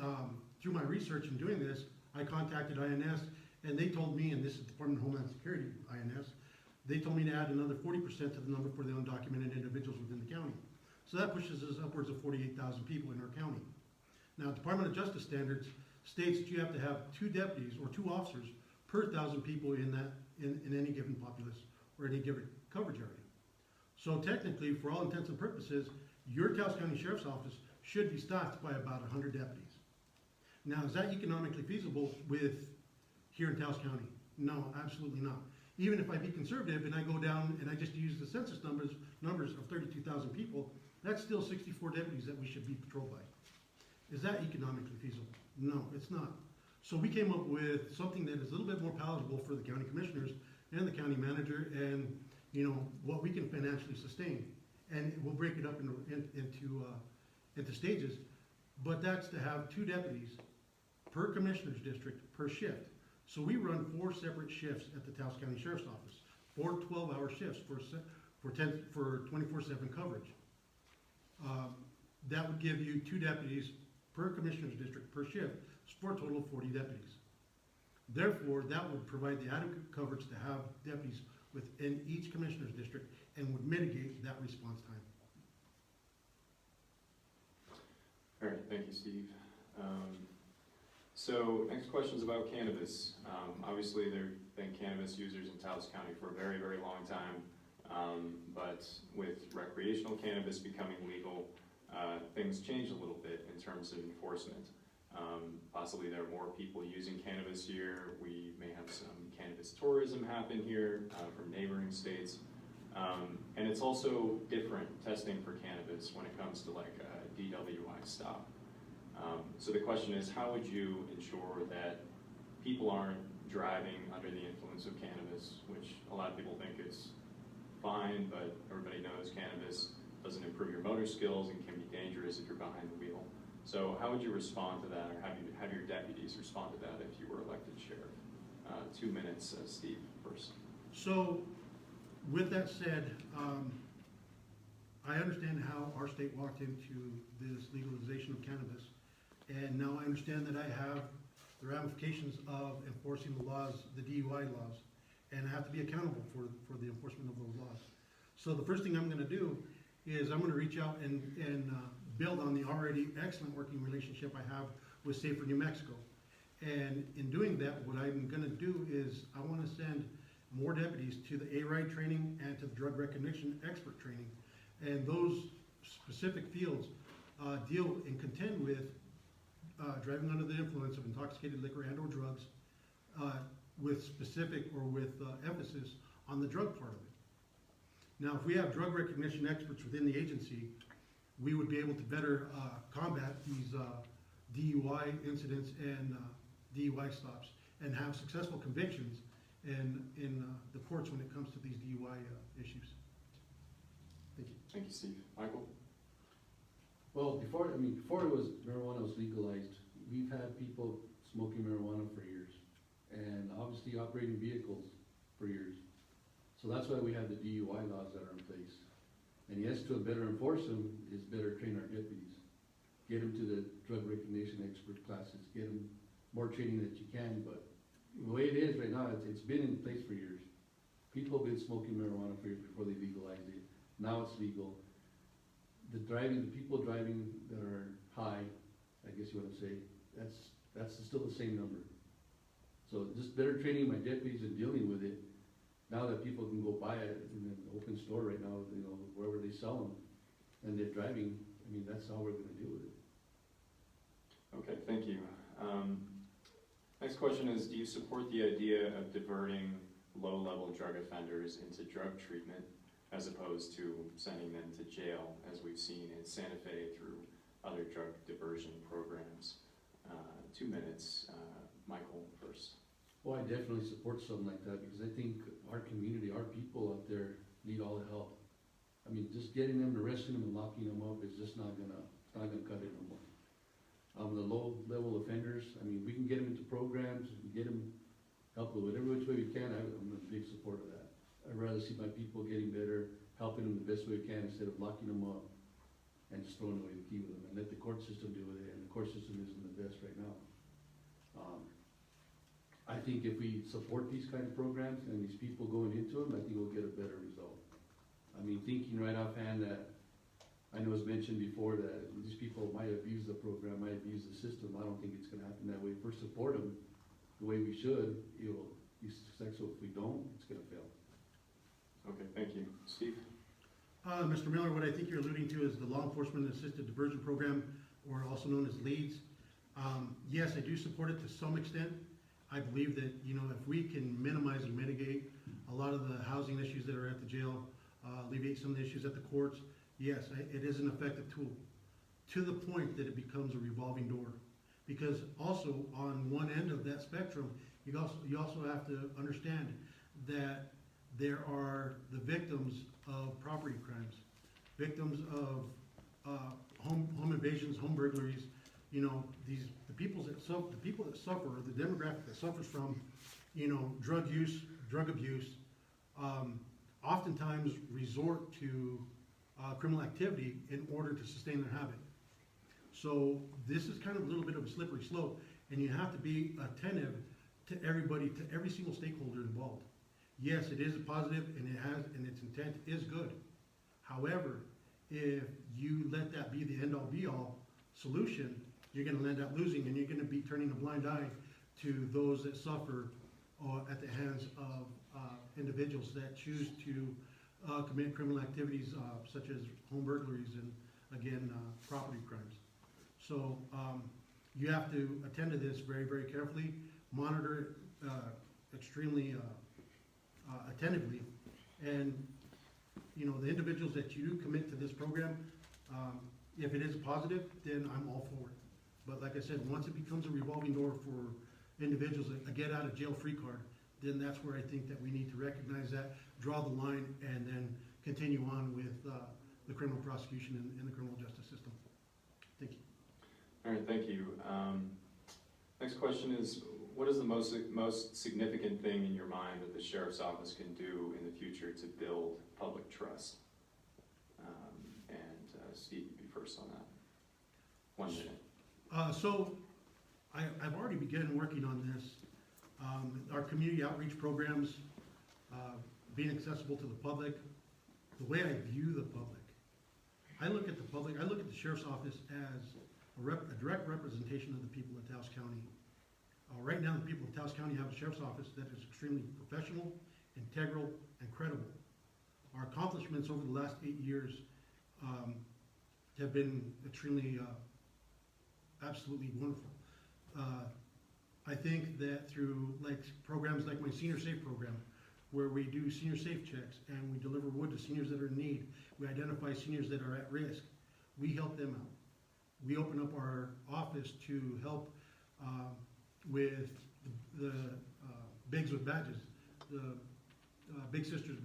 through my research in doing this, I contacted INS, and they told me, and this is Department of Homeland Security, INS, they told me to add another 40% to the number for the undocumented individuals within the county. So that pushes us upwards of 48,000 people in our county. Now, Department of Justice standards states that you have to have 2 deputies or 2 officers per 1,000 people in any given populace or any given coverage area. So technically, for all intents and purposes, your Taos County Sheriff's Office should be staffed by about 100 deputies. Now, is that economically feasible with here in Taos County? No, absolutely not. Even if I be conservative and I go down and I just use the census numbers of 32,000 people, that's still 64 deputies that we should be patrolled by. Is that economically feasible? No, it's not. So we came up with something that is a little bit more palatable for the county commissioners and the county manager, and what we can financially sustain. And we'll break it up into stages, but that's to have 2 deputies per commissioner's district per shift. So we run 4 separate shifts at the Taos County Sheriff's Office, 4 12-hour shifts for 24/7 coverage. That would give you 2 deputies per commissioner's district per shift, for a total of 40 deputies. Therefore, that would provide the adequate coverage to have deputies within each commissioner's district and would mitigate that response time. All right, thank you, Steve. So next question is about cannabis. Obviously, there have been cannabis users in Taos County for a very, very long time, but with recreational cannabis becoming legal, things change a little bit in terms of enforcement. Possibly there are more people using cannabis here. We may have some cannabis tourism happen here from neighboring states. And it's also different testing for cannabis when it comes to like a DWI stop. So the question is, how would you ensure that people aren't driving under the influence of cannabis, which a lot of people think is fine, but everybody knows cannabis doesn't improve your motor skills and can be dangerous if you're behind the wheel. So how would you respond to that, or have your deputies respond to that if you were elected sheriff? 2 minutes, Steve, first. So, with that said, I understand how our state walked into this legalization of cannabis, and now I understand that I have the ramifications of enforcing the laws, the DUI laws, and I have to be accountable for the enforcement of those laws. So the first thing I'm going to do is I'm going to reach out and build on the already excellent working relationship I have with Safer New Mexico. And in doing that, what I'm going to do is I want to send more deputies to the A-RIDE training and to the drug recognition expert training. And those specific fields deal and contend with driving under the influence of intoxicated liquor and or drugs with specific or with emphasis on the drug part of it. Now, if we have drug recognition experts within the agency, we would be able to better combat these DUI incidents and DUI stops and have successful convictions in the courts when it comes to these DUI issues. Thank you. Thank you, Steve. Michael? Well, before marijuana was legalized, we've had people smoking marijuana for years, and obviously operating vehicles for years. So that's why we have the DUI laws that are in place. And yes, to better enforce them is better train our deputies. Get them to the drug recognition expert classes, get them more training that you can, but the way it is right now, it's been in place for years. People have been smoking marijuana for years before they legalized it. Now it's legal. The people driving that are high, I guess you want to say, that's still the same number. So just better training my deputies and dealing with it. Now that people can go buy it in an open store right now, wherever they sell them, and they're driving, that's how we're going to deal with it. Okay, thank you. Next question is, do you support the idea of diverting low-level drug offenders into drug treatment as opposed to sending them to jail, as we've seen in Santa Fe through other drug diversion programs? 2 minutes. Michael first. Well, I definitely support something like that because I think our community, our people out there need all the help. Just getting them, arresting them, and locking them up is just not gonna cut it no more. The low-level offenders, we can get them into programs, and get them help with whatever which way we can. I'm a big supporter of that. I'd rather see my people getting better, helping them the best way we can instead of locking them up and just throwing away the key with them and let the court system deal with it, and the court system isn't the best right now. I think if we support these kind of programs and these people going into them, I think we'll get a better result. I mean, thinking right offhand that, I know it was mentioned before that these people might abuse the program, might abuse the system. I don't think it's gonna happen that way. If we support them the way we should, it'll be successful. If we don't, it's gonna fail. Okay, thank you. Steve? Mr. Miller, what I think you're alluding to is the Law Enforcement Assisted Diversion Program, or also known as LEADS. Yes, I do support it to some extent. I believe that, you know, if we can minimize and mitigate a lot of the housing issues that are at the jail, alleviate some of the issues at the courts, yes, it is an effective tool, to the point that it becomes a revolving door. Because also, on one end of that spectrum, you also have to understand that there are the victims of property crimes, victims of home invasions, home burglaries. You know, the people that suffer, the demographic that suffers from, you know, drug use, drug abuse, oftentimes resort to criminal activity in order to sustain their habit. So this is kind of a little bit of a slippery slope, and you have to be attentive to everybody, to every single stakeholder involved. Yes, it is a positive, and its intent is good. However, if you let that be the end-all be-all solution, you're gonna end up losing, and you're gonna be turning a blind eye to those that suffer at the hands of individuals that choose to commit criminal activities such as home burglaries and, again, property crimes. So you have to attend to this very, very carefully, monitor it extremely attentively, and, you know, the individuals that you do commit to this program, if it is a positive, then I'm all for it. But like I said, once it becomes a revolving door for individuals, a get out of jail free card, then that's where I think that we need to recognize that, draw the line, and then continue on with the criminal prosecution and the criminal justice system. Thank you. All right, thank you. Next question is, what is the most significant thing in your mind that the Sheriff's Office can do in the future to build public trust? Steve, you be first on that. 1 minute. So I've already begun working on this. Our community outreach programs, being accessible to the public, the way I view the public. I look at the Sheriff's Office as a direct representation of the people of Taos County. Right now, the people of Taos County have a Sheriff's Office that is extremely professional, integral, and credible. Our accomplishments over the last 8 years have been extremely, absolutely wonderful. I think that through programs like my Senior Safe program, where we do senior safe checks and we deliver wood to seniors that are in need, we identify seniors that are at risk, we help them out. We open up our office to help with the Bigs with Badges, the Big Sisters,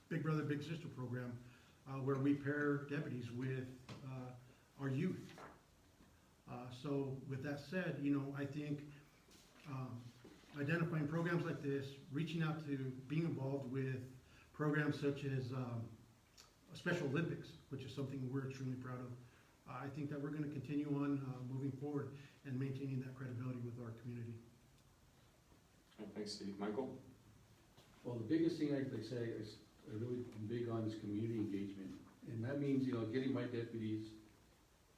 Big Brother, Big Sister program, where we pair deputies with our youth. So with that said, you know, I think identifying programs like this, reaching out to being involved with programs such as Special Olympics, which is something we're extremely proud of. I think that we're going to continue on moving forward and maintaining that credibility with our community. All right, thanks, Steve. Michael? Well, the biggest thing I say is I really am big on is community engagement. And that means, you know, getting my deputies,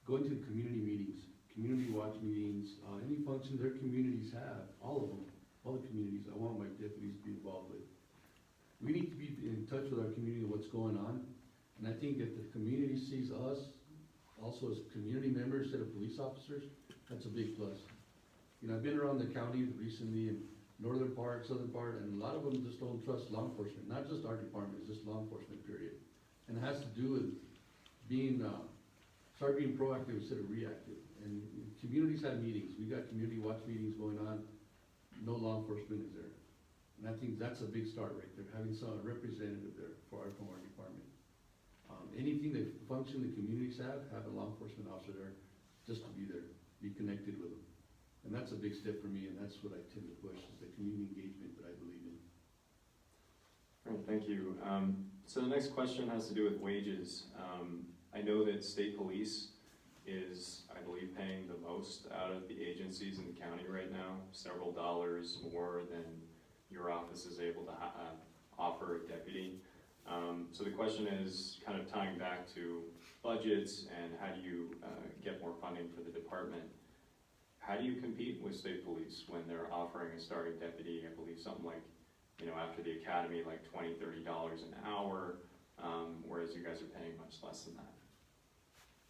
going to the community meetings, community watch meetings, any function their communities have, all of them, all the communities, I want my deputies to be involved with. We need to be in touch with our community, what's going on. And I think if the community sees us also as community members instead of police officers, that's a big plus. You know, I've been around the county recently in northern part, southern part, and a lot of them just don't trust law enforcement. Not just our department, it's just law enforcement, period. And it has to do with being, start being proactive instead of reactive. And communities have meetings. We got community watch meetings going on. No law enforcement is there. And I think that's a big start right there, having some representative there from our department. Anything that function the communities have a law enforcement officer there just to be there, be connected with them. And that's a big step for me, and that's what I tend to push, is the community engagement that I believe in. All right, thank you. So the next question has to do with wages. I know that state police is, I believe, paying the most out of the agencies in the county right now, several dollars more than your office is able to offer a deputy. So the question is kind of tying back to budgets and how do you get more funding for the department. How do you compete with state police when they're offering a starting deputy, I believe something like, after the academy, like $20, $30 an hour, whereas you guys are paying much less than that?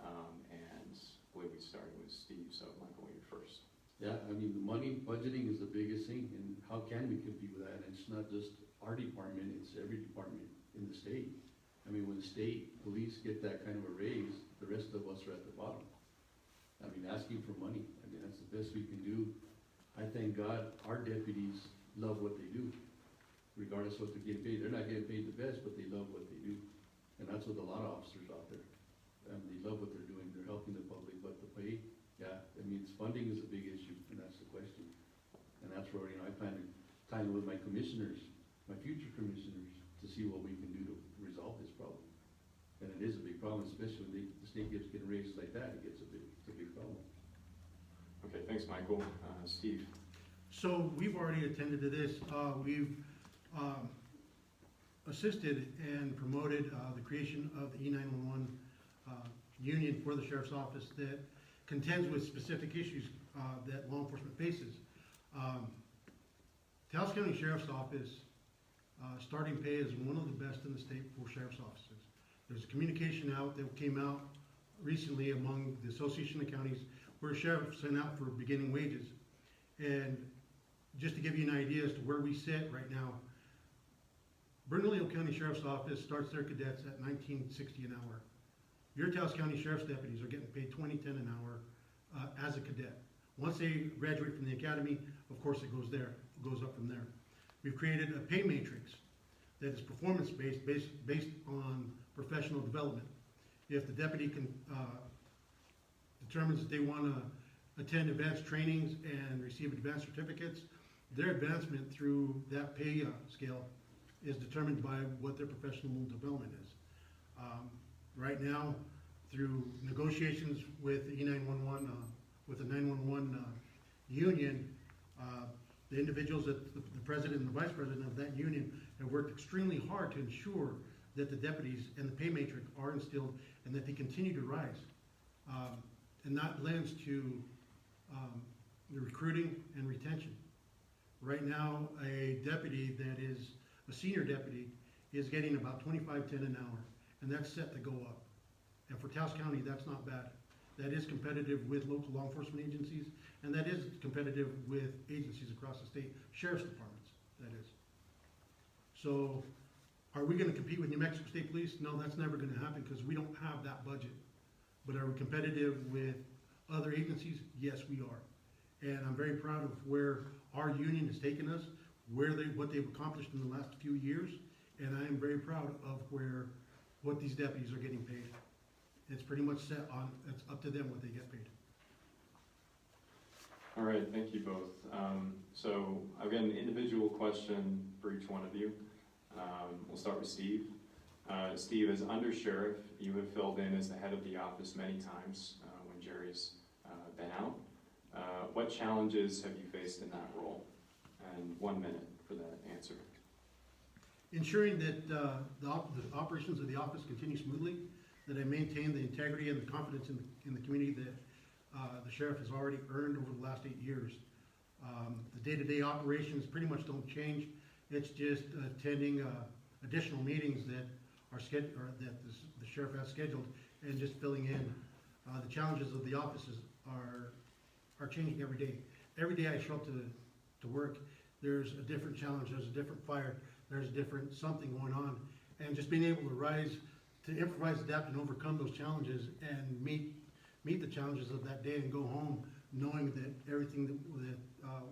And I believe we started with Steve, so Michael, you first. Yeah, I mean, the money, budgeting is the biggest thing, and how can we compete with that? And it's not just our department, it's every department in the state. I mean, when the state police get that kind of a raise, the rest of us are at the bottom. I mean, asking for money, I mean, that's the best we can do. I thank God our deputies love what they do, regardless of what they're getting paid. They're not getting paid the best, but they love what they do. And that's with a lot of officers out there. They love what they're doing, they're helping the public, but the pay, yeah, I mean, funding is a big issue, and that's the question. And that's where, I plan to tie in with my commissioners, my future commissioners, to see what we can do to resolve this problem. And it is a big problem, especially when the state gets getting raises like that, it's a big problem. Okay, thanks, Michael. Steve. So we've already attended to this. We've assisted and promoted the creation of the E911 union for the Sheriff's Office that contends with specific issues that law enforcement faces. Taos County Sheriff's Office starting pay is one of the best in the state for sheriff's offices. There's a communication out that came out recently among the Association of Counties where sheriffs sent out for beginning wages. And just to give you an idea as to where we sit right now, Bernalillo County Sheriff's Office starts their cadets at $19.60 an hour. Your Taos County Sheriff's deputies are getting paid $20.10 an hour as a cadet. Once they graduate from the academy, of course it goes up from there. We've created a pay matrix that is performance-based, based on professional development. If the deputy determines that they want to attend advanced trainings and receive advanced certificates, their advancement through that pay scale is determined by what their professional development is. Right now, through negotiations with the E911, with the 911 union, the individuals, the president and the vice president of that union have worked extremely hard to ensure that the deputies and the pay matrix are instilled and that they continue to rise. And that lends to the recruiting and retention. Right now, a deputy that is a senior deputy is getting about $25.10 an hour, and that's set to go up. And for Taos County, that's not bad. That is competitive with local law enforcement agencies, and that is competitive with agencies across the state, sheriff's departments, that is. So, are we gonna compete with New Mexico State Police? No, that's never gonna happen because we don't have that budget. But are we competitive with other agencies? Yes, we are. And I'm very proud of where our union has taken us, what they've accomplished in the last few years, and I am very proud of what these deputies are getting paid. It's pretty much set on, it's up to them what they get paid. All right, thank you both. So I've got an individual question for each one of you. We'll start with Steve. Steve, as Undersheriff, you have filled in as the head of the office many times when Jerry's been out. What challenges have you faced in that role? And 1 minute for that answer. Ensuring that the operations of the office continue smoothly, that I maintain the integrity and the confidence in the community that the sheriff has already earned over the last 8 years. The day-to-day operations pretty much don't change. It's just attending additional meetings that are scheduled, or that the sheriff has scheduled, and just filling in. The challenges of the offices are changing every day. Every day I show up to work, there's a different challenge, there's a different fire, there's a different something going on, and just being able to rise, to improvise, adapt, and overcome those challenges, and meet the challenges of that day, and go home knowing that everything that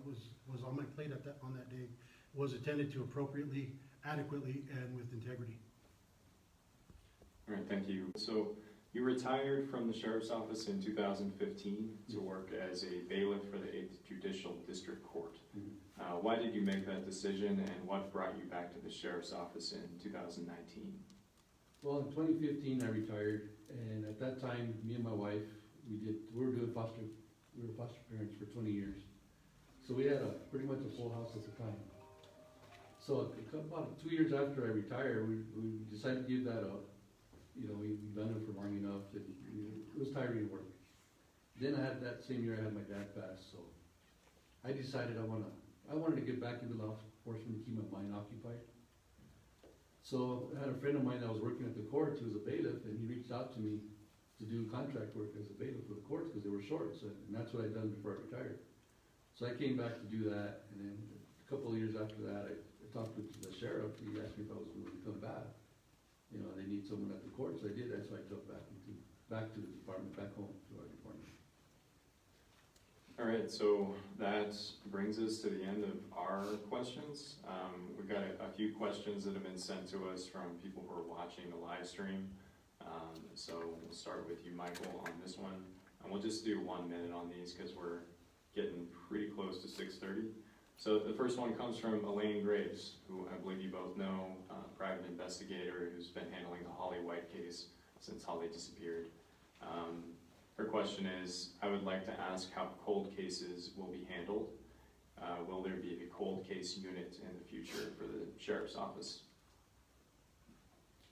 was on my plate on that day was attended to appropriately, adequately, and with integrity. All right, thank you. So You retired from the Sheriff's Office in 2015 to work as a bailiff for the 8th Judicial District Court. Why did you make that decision, and what brought you back to the Sheriff's Office in 2019? Well, in 2015, I retired, and at that time, me and my wife, we were foster parents for 20 years. So we had pretty much a full house at the time. So about 2 years after I retired, we decided to give that up. You know, we've done it for long enough, and it was tiring work. Then that same year I had my dad pass, so I decided I wanted to get back into law enforcement to keep my mind occupied. So I had a friend of mine that was working at the courts who was a bailiff, and he reached out to me to do contract work as a bailiff for the courts because they were short, and that's what I'd done before I retired. So I came back to do that, and then a couple of years after that, I talked to the sheriff. He asked me if I was willing to come back. You know, they need someone at the court, so I did. That's why I jumped back to the department, back home to our department. All right, so that brings us to the end of our questions. We've got a few questions that have been sent to us from people who are watching the live stream. So we'll start with you, Michael, on this one. And we'll just do 1 minute on these because we're getting pretty close to 6:30. So the first one comes from Elaine Graves, who I believe you both know, private investigator who's been handling the Holly White case since Holly disappeared. Her question is, I would like to ask how cold cases will be handled. Will there be a cold case unit in the future for the Sheriff's Office?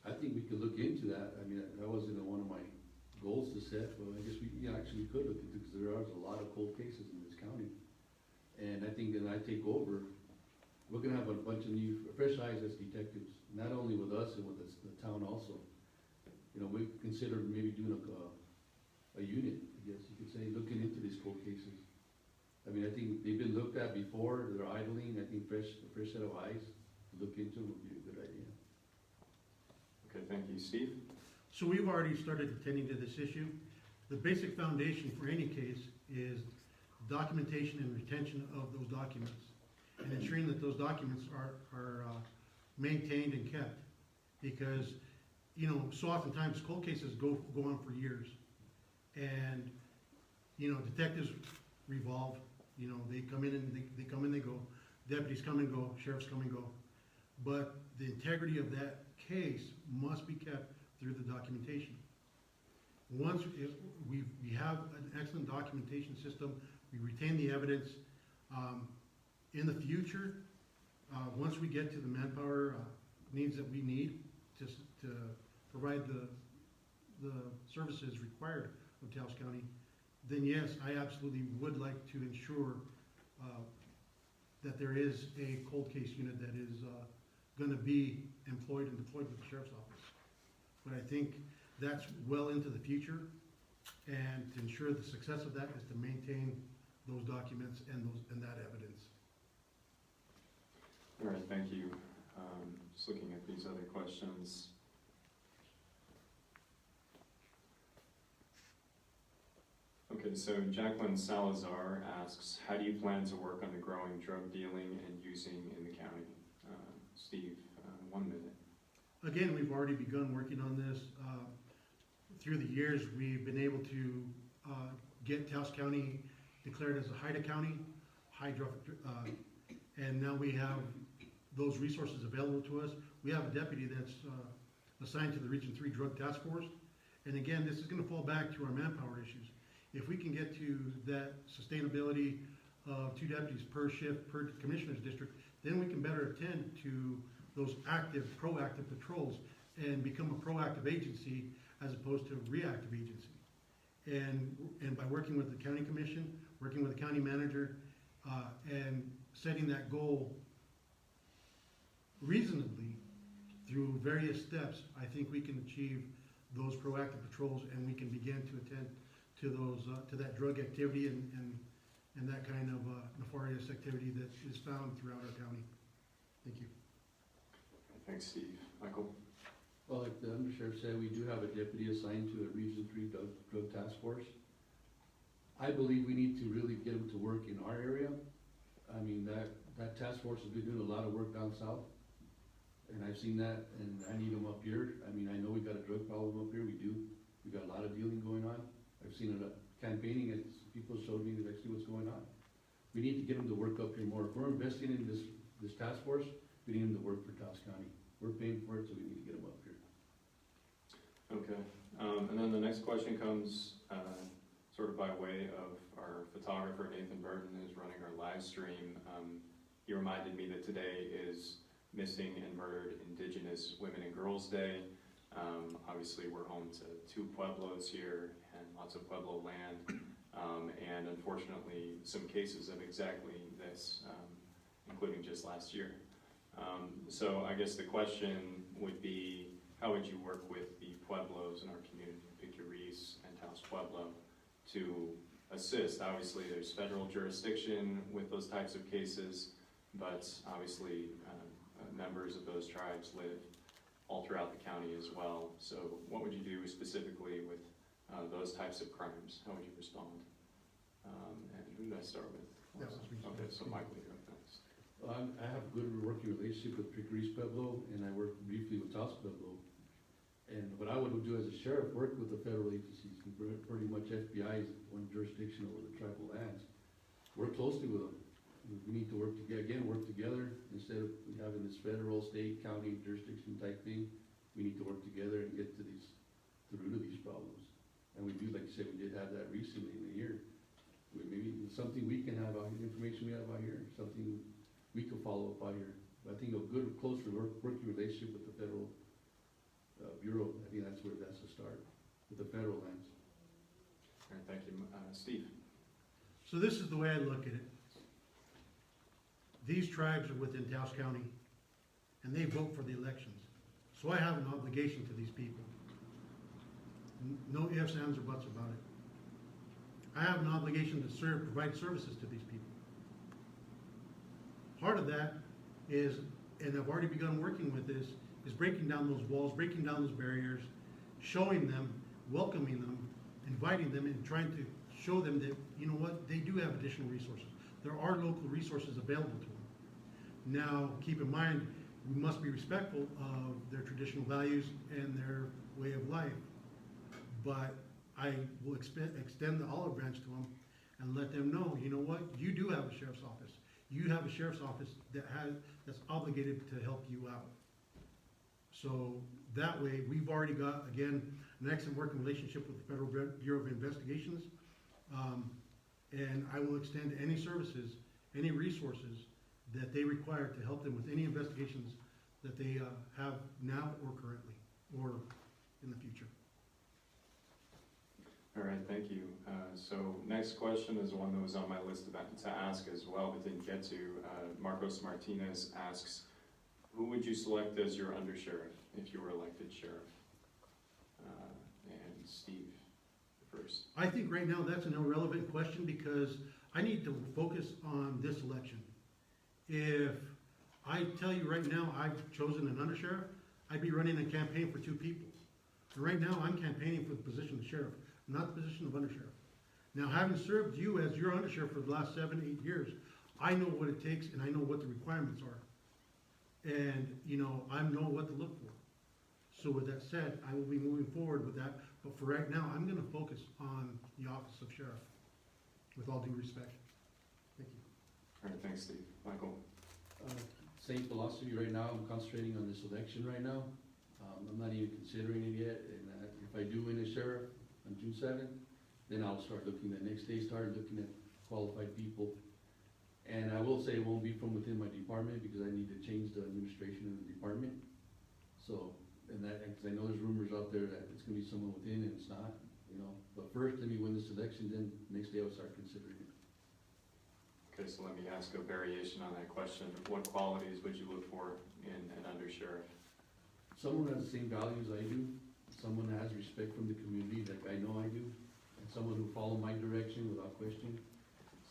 I think we could look into that. I mean, that wasn't one of my goals to set, but I guess we actually could look into it because there are a lot of cold cases in this county. And I think that I take over, we're gonna have a bunch of new, fresh eyes as detectives, not only with us and with the town also. You know, we considered maybe doing a unit, I guess you could say, looking into these cold cases. I mean, I think they've been looked at before, they're idling. I think a fresh set of eyes to look into would be a good idea. Okay, thank you. Steve? So we've already started attending to this issue. The basic foundation for any case is documentation and retention of those documents, and ensuring that those documents are maintained and kept. Because, you know, so oftentimes cold cases go on for years. And, you know, detectives revolve, you know, they come in and they come and they go. Deputies come and go, sheriffs come and go. But the integrity of that case must be kept through the documentation. Once we have an excellent documentation system, we retain the evidence. In the future, once we get to the manpower needs that we need to provide the services required of Taos County, then yes, I absolutely would like to ensure that there is a cold case unit that is going to be employed and deployed with the Sheriff's Office. But I think that's well into the future, and to ensure the success of that is to maintain those documents and that evidence. All right, thank you. Just looking at these other questions. Okay, so Jacqueline Salazar asks, how do you plan to work on the growing drug dealing and using in the county? Steve, 1 minute. Again, we've already begun working on this. Through the years, we've been able to get Taos County declared as a HIDA county, and now we have those resources available to us. We have a deputy that's assigned to the Region 3 Drug Task Force. And again, this is going to fall back to our manpower issues. If we can get to that sustainability of 2 deputies per shift per commissioner's district, then we can better attend to those active, proactive patrols and become a proactive agency as opposed to a reactive agency. And by working with the county commission, working with the county manager, and setting that goal reasonably through various steps, I think we can achieve those proactive patrols, and we can begin to attend to those to that drug activity and that kind of nefarious activity that is found throughout our county. Thank you. Thanks, Steve. Michael? Well, like the Undersheriff said, we do have a deputy assigned to a Region 3 drug task force. I believe we need to really get them to work in our area. I mean, that task force has been doing a lot of work down south, and I've seen that, and I need them up here. I mean, I know we got a drug problem up here, we do. We got a lot seen it campaigning, and people showed me actually what's going on. We need to get them to work up here more. If we're investing in this task force, we need them to work for Taos County. We're paying for it, so we need to get them up here. Okay, and then the next question comes sort of by way of our photographer Nathan Burton, who's running our live stream. He reminded me that today is Missing and Murdered Indigenous Women and Girls Day. Obviously, we're home to 2 pueblos here and lots of pueblo land, and unfortunately, some cases of exactly this, including just last year. So I guess the question would be, how would you work with the pueblos in our community, Picuris and Taos Pueblo, to assist? Obviously, there's federal jurisdiction with those types of cases, but obviously members of those tribes live all throughout the county as well. So what would you do specifically with those types of crimes? How would you respond? And who did I start with? That was me. Okay, so Michael, you're up next. I have a good working relationship with Picuris Pueblo, and I work briefly with Taos Pueblo. And what I would do as a sheriff, work with the federal agencies, pretty much FBI is one jurisdiction over the tribal lands. Work closely with them. We need to work together, instead of having this federal, state, county jurisdiction type thing. We need to work together and get to the root of these problems. And we do, like you said, we did have that recently in the year. Maybe something we can have out here, information we have out here, something we could follow up out here. But I think a good, close working relationship with the federal bureau, I think that's the start, with the federal lands. All right, thank you. Steve. So this is the way I look at it. These tribes are within Taos County, and they vote for the elections. So I have an obligation to these people. No ifs, ands, or buts about it. I have an obligation to provide services to these people. Part of that is, and I've already begun working with this, is breaking down those walls, breaking down those barriers, showing them, welcoming them, inviting them, and trying to show them that, you know what, they do have additional resources. There are local resources available to them. Now, keep in mind, we must be respectful of their traditional values and their way of life. But I will extend the olive branch to them and let them know, you know what, you do have a sheriff's office. You have a sheriff's office that's obligated to help you out. So that way, we've already got, again, an excellent working relationship with the Federal Bureau of Investigations. And I will extend any services, any resources that they require to help them with any investigations that they have now or currently, or in the future. All right, thank you. So next question is one that was on my list to ask as well, but didn't get to. Marcos Martinez asks, who would you select as your undersheriff if you were elected sheriff? And Steve first. I think right now that's an irrelevant question because I need to focus on this election. If I tell you right now I've chosen an undersheriff, I'd be running a campaign for 2 people. And right now I'm campaigning for the position of sheriff, not the position of undersheriff. Now, having served you as your undersheriff for the last 7, 8 years, I know what it takes and I know what the requirements are. And, you know, I know what to look for. So with that said, I will be moving forward with that. But for right now, I'm going to focus on the office of sheriff, with all due respect. Thank you. All right, thanks, Steve. Michael. Same philosophy right now. I'm concentrating on this election right now. I'm not even considering it yet. And if I do win as sheriff on June 7th, then I'll start looking the next day, start looking at qualified people. And I will say it won't be from within my department because I need to change the administration in the department. So, because I know there's rumors out there that it's gonna be someone within and it's not, you know. But first, let me win this election, then next day I'll start considering it. Okay, so let me ask a variation on that question. What qualities would you look for in an undersheriff? Someone that has the same values I do, someone that has respect from the community like I know I do, and someone who follow my direction without question.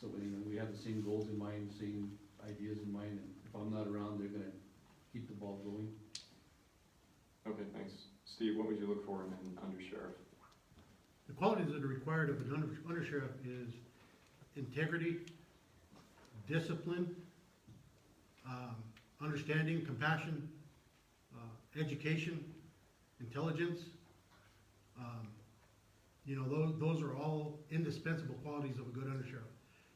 So we have the same goals in mind, same ideas in mind, and if I'm not around, they're gonna keep the ball going. Okay, thanks. Steve, what would you look for in an undersheriff? The qualities that are required of an undersheriff is integrity, discipline, understanding, compassion, education, intelligence, You know, those are all indispensable qualities of a good undersheriff,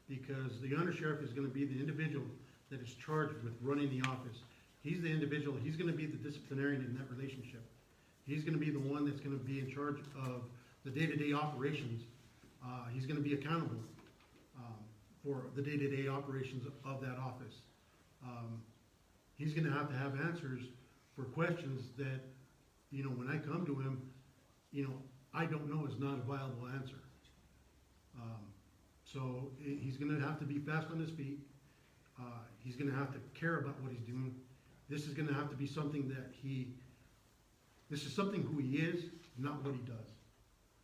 because the undersheriff is gonna be the individual that is charged with running the office. He's the individual, he's gonna be the disciplinarian in that relationship. He's gonna be the one that's gonna be in charge of the day-to-day operations. He's gonna be accountable, for the day-to-day operations of that office. He's gonna have to have answers for questions that, you know, when I come to him, you know, I don't know is not a viable answer. So he's gonna have to be fast on his feet. He's gonna have to care about what he's doing. This is gonna have to be something that this is something who he is, not what he does.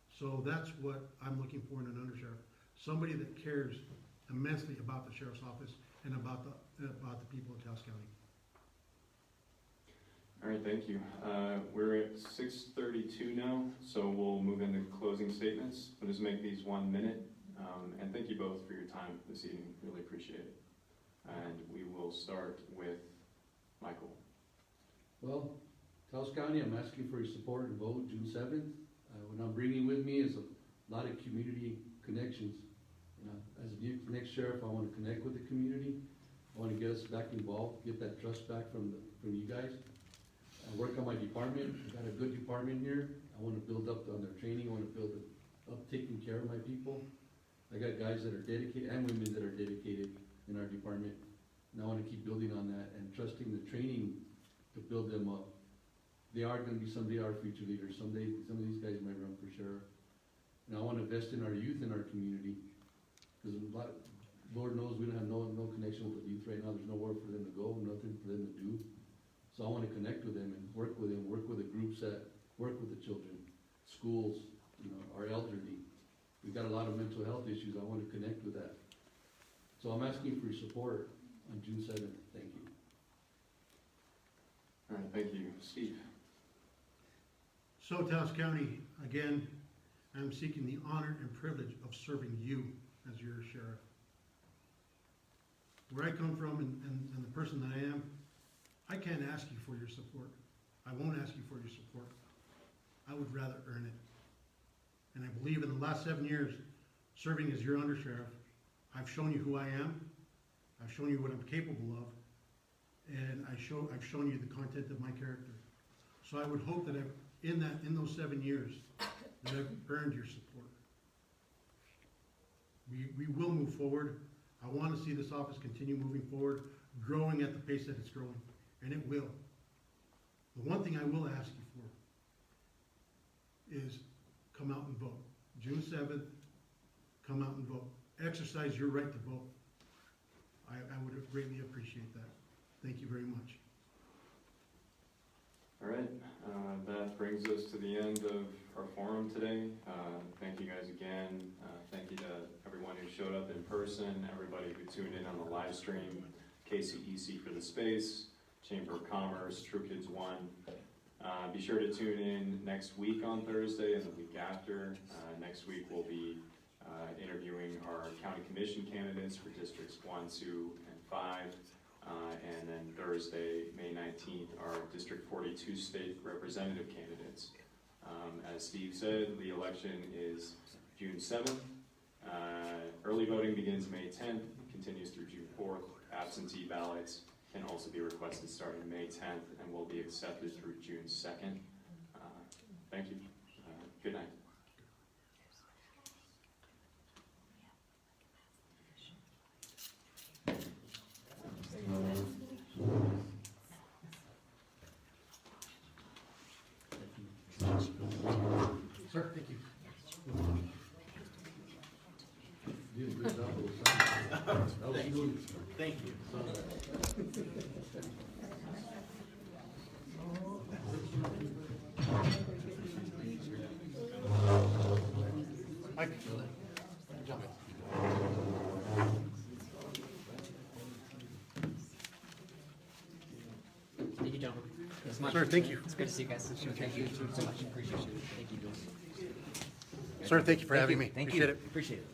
So that's what I'm looking for in an undersheriff. Somebody that cares immensely about the sheriff's office and about the people of Taos County. All right, thank you. We're at 6:32 now, so we'll move into closing statements. We'll just make these 1 minute. And thank you both for your time this evening. Really appreciate it. And we will start with Michael. Well, Taos County, I'm asking for your support and vote June 7th. What I'm bringing with me is a lot of community connections. As the next sheriff, I want to connect with the community. I want to get us back involved, get that trust back from you guys. I work on my department. I got a good department here. I want to build up on their training. I want to build up taking care of my people. I got guys that are dedicated and women that are dedicated in our department. And I want to keep building on that and trusting the training to build them up. They are going to be someday our future leaders. Someday, some of these guys might run for sheriff. And I want to invest in our youth in our community. Because Lord knows we don't have no connection with the youth right now. There's nowhere for them to go, nothing for them to do. So I want to connect with them and work with the groups that work with the children, schools, you know, our elderly. We've got a lot of mental health issues. I want to connect with that. So I'm asking for your support on June 7th. Thank you. All right, thank you. Steve. So Taos County, again, I'm seeking the honor and privilege of serving you as your sheriff. Where I come from and the person that I am, I can't ask you for your support. I won't ask you for your support. I would rather earn it. And I believe in the last 7 years, serving as your undersheriff, I've shown you who I am. I've shown you what I'm capable of. And I've shown you the content of my character. So I would hope that in those 7 years, that I've earned your support. We will move forward. I want to see this office continue moving forward, growing at the pace that it's growing, and it will. The one thing I will ask you for is come out and vote. June 7th, come out and vote. Exercise your right to vote. I would greatly appreciate that. Thank you very much. All right, that brings us to the end of our forum today. Thank you guys again. Thank you to everyone who showed up in person, everybody who tuned in on the live stream, KCEC for the space, Chamber of Commerce, True Kids 1. Be sure to tune in next week on Thursday and the week after. Next week we'll be interviewing our county commission candidates for districts 1, 2, and 5. And then Thursday, May 19th, our District 42 state representative candidates. As Steve said, the election is June 7th. Early voting begins May 10th, continues through June 4th. Absentee ballots can also be requested starting May 10th and will be accepted through June 2nd. Thank you. Good night. Sir, thank you. You did a good job with the sign. That was smooth. Thank you. Mike. Thank you, gentlemen. Thanks so much. Sir, thank you. It's good to see you guys. Thank you so much. Appreciate it. Thank you. Sir, thank you for having me. Thank Appreciate you. it. Appreciate it.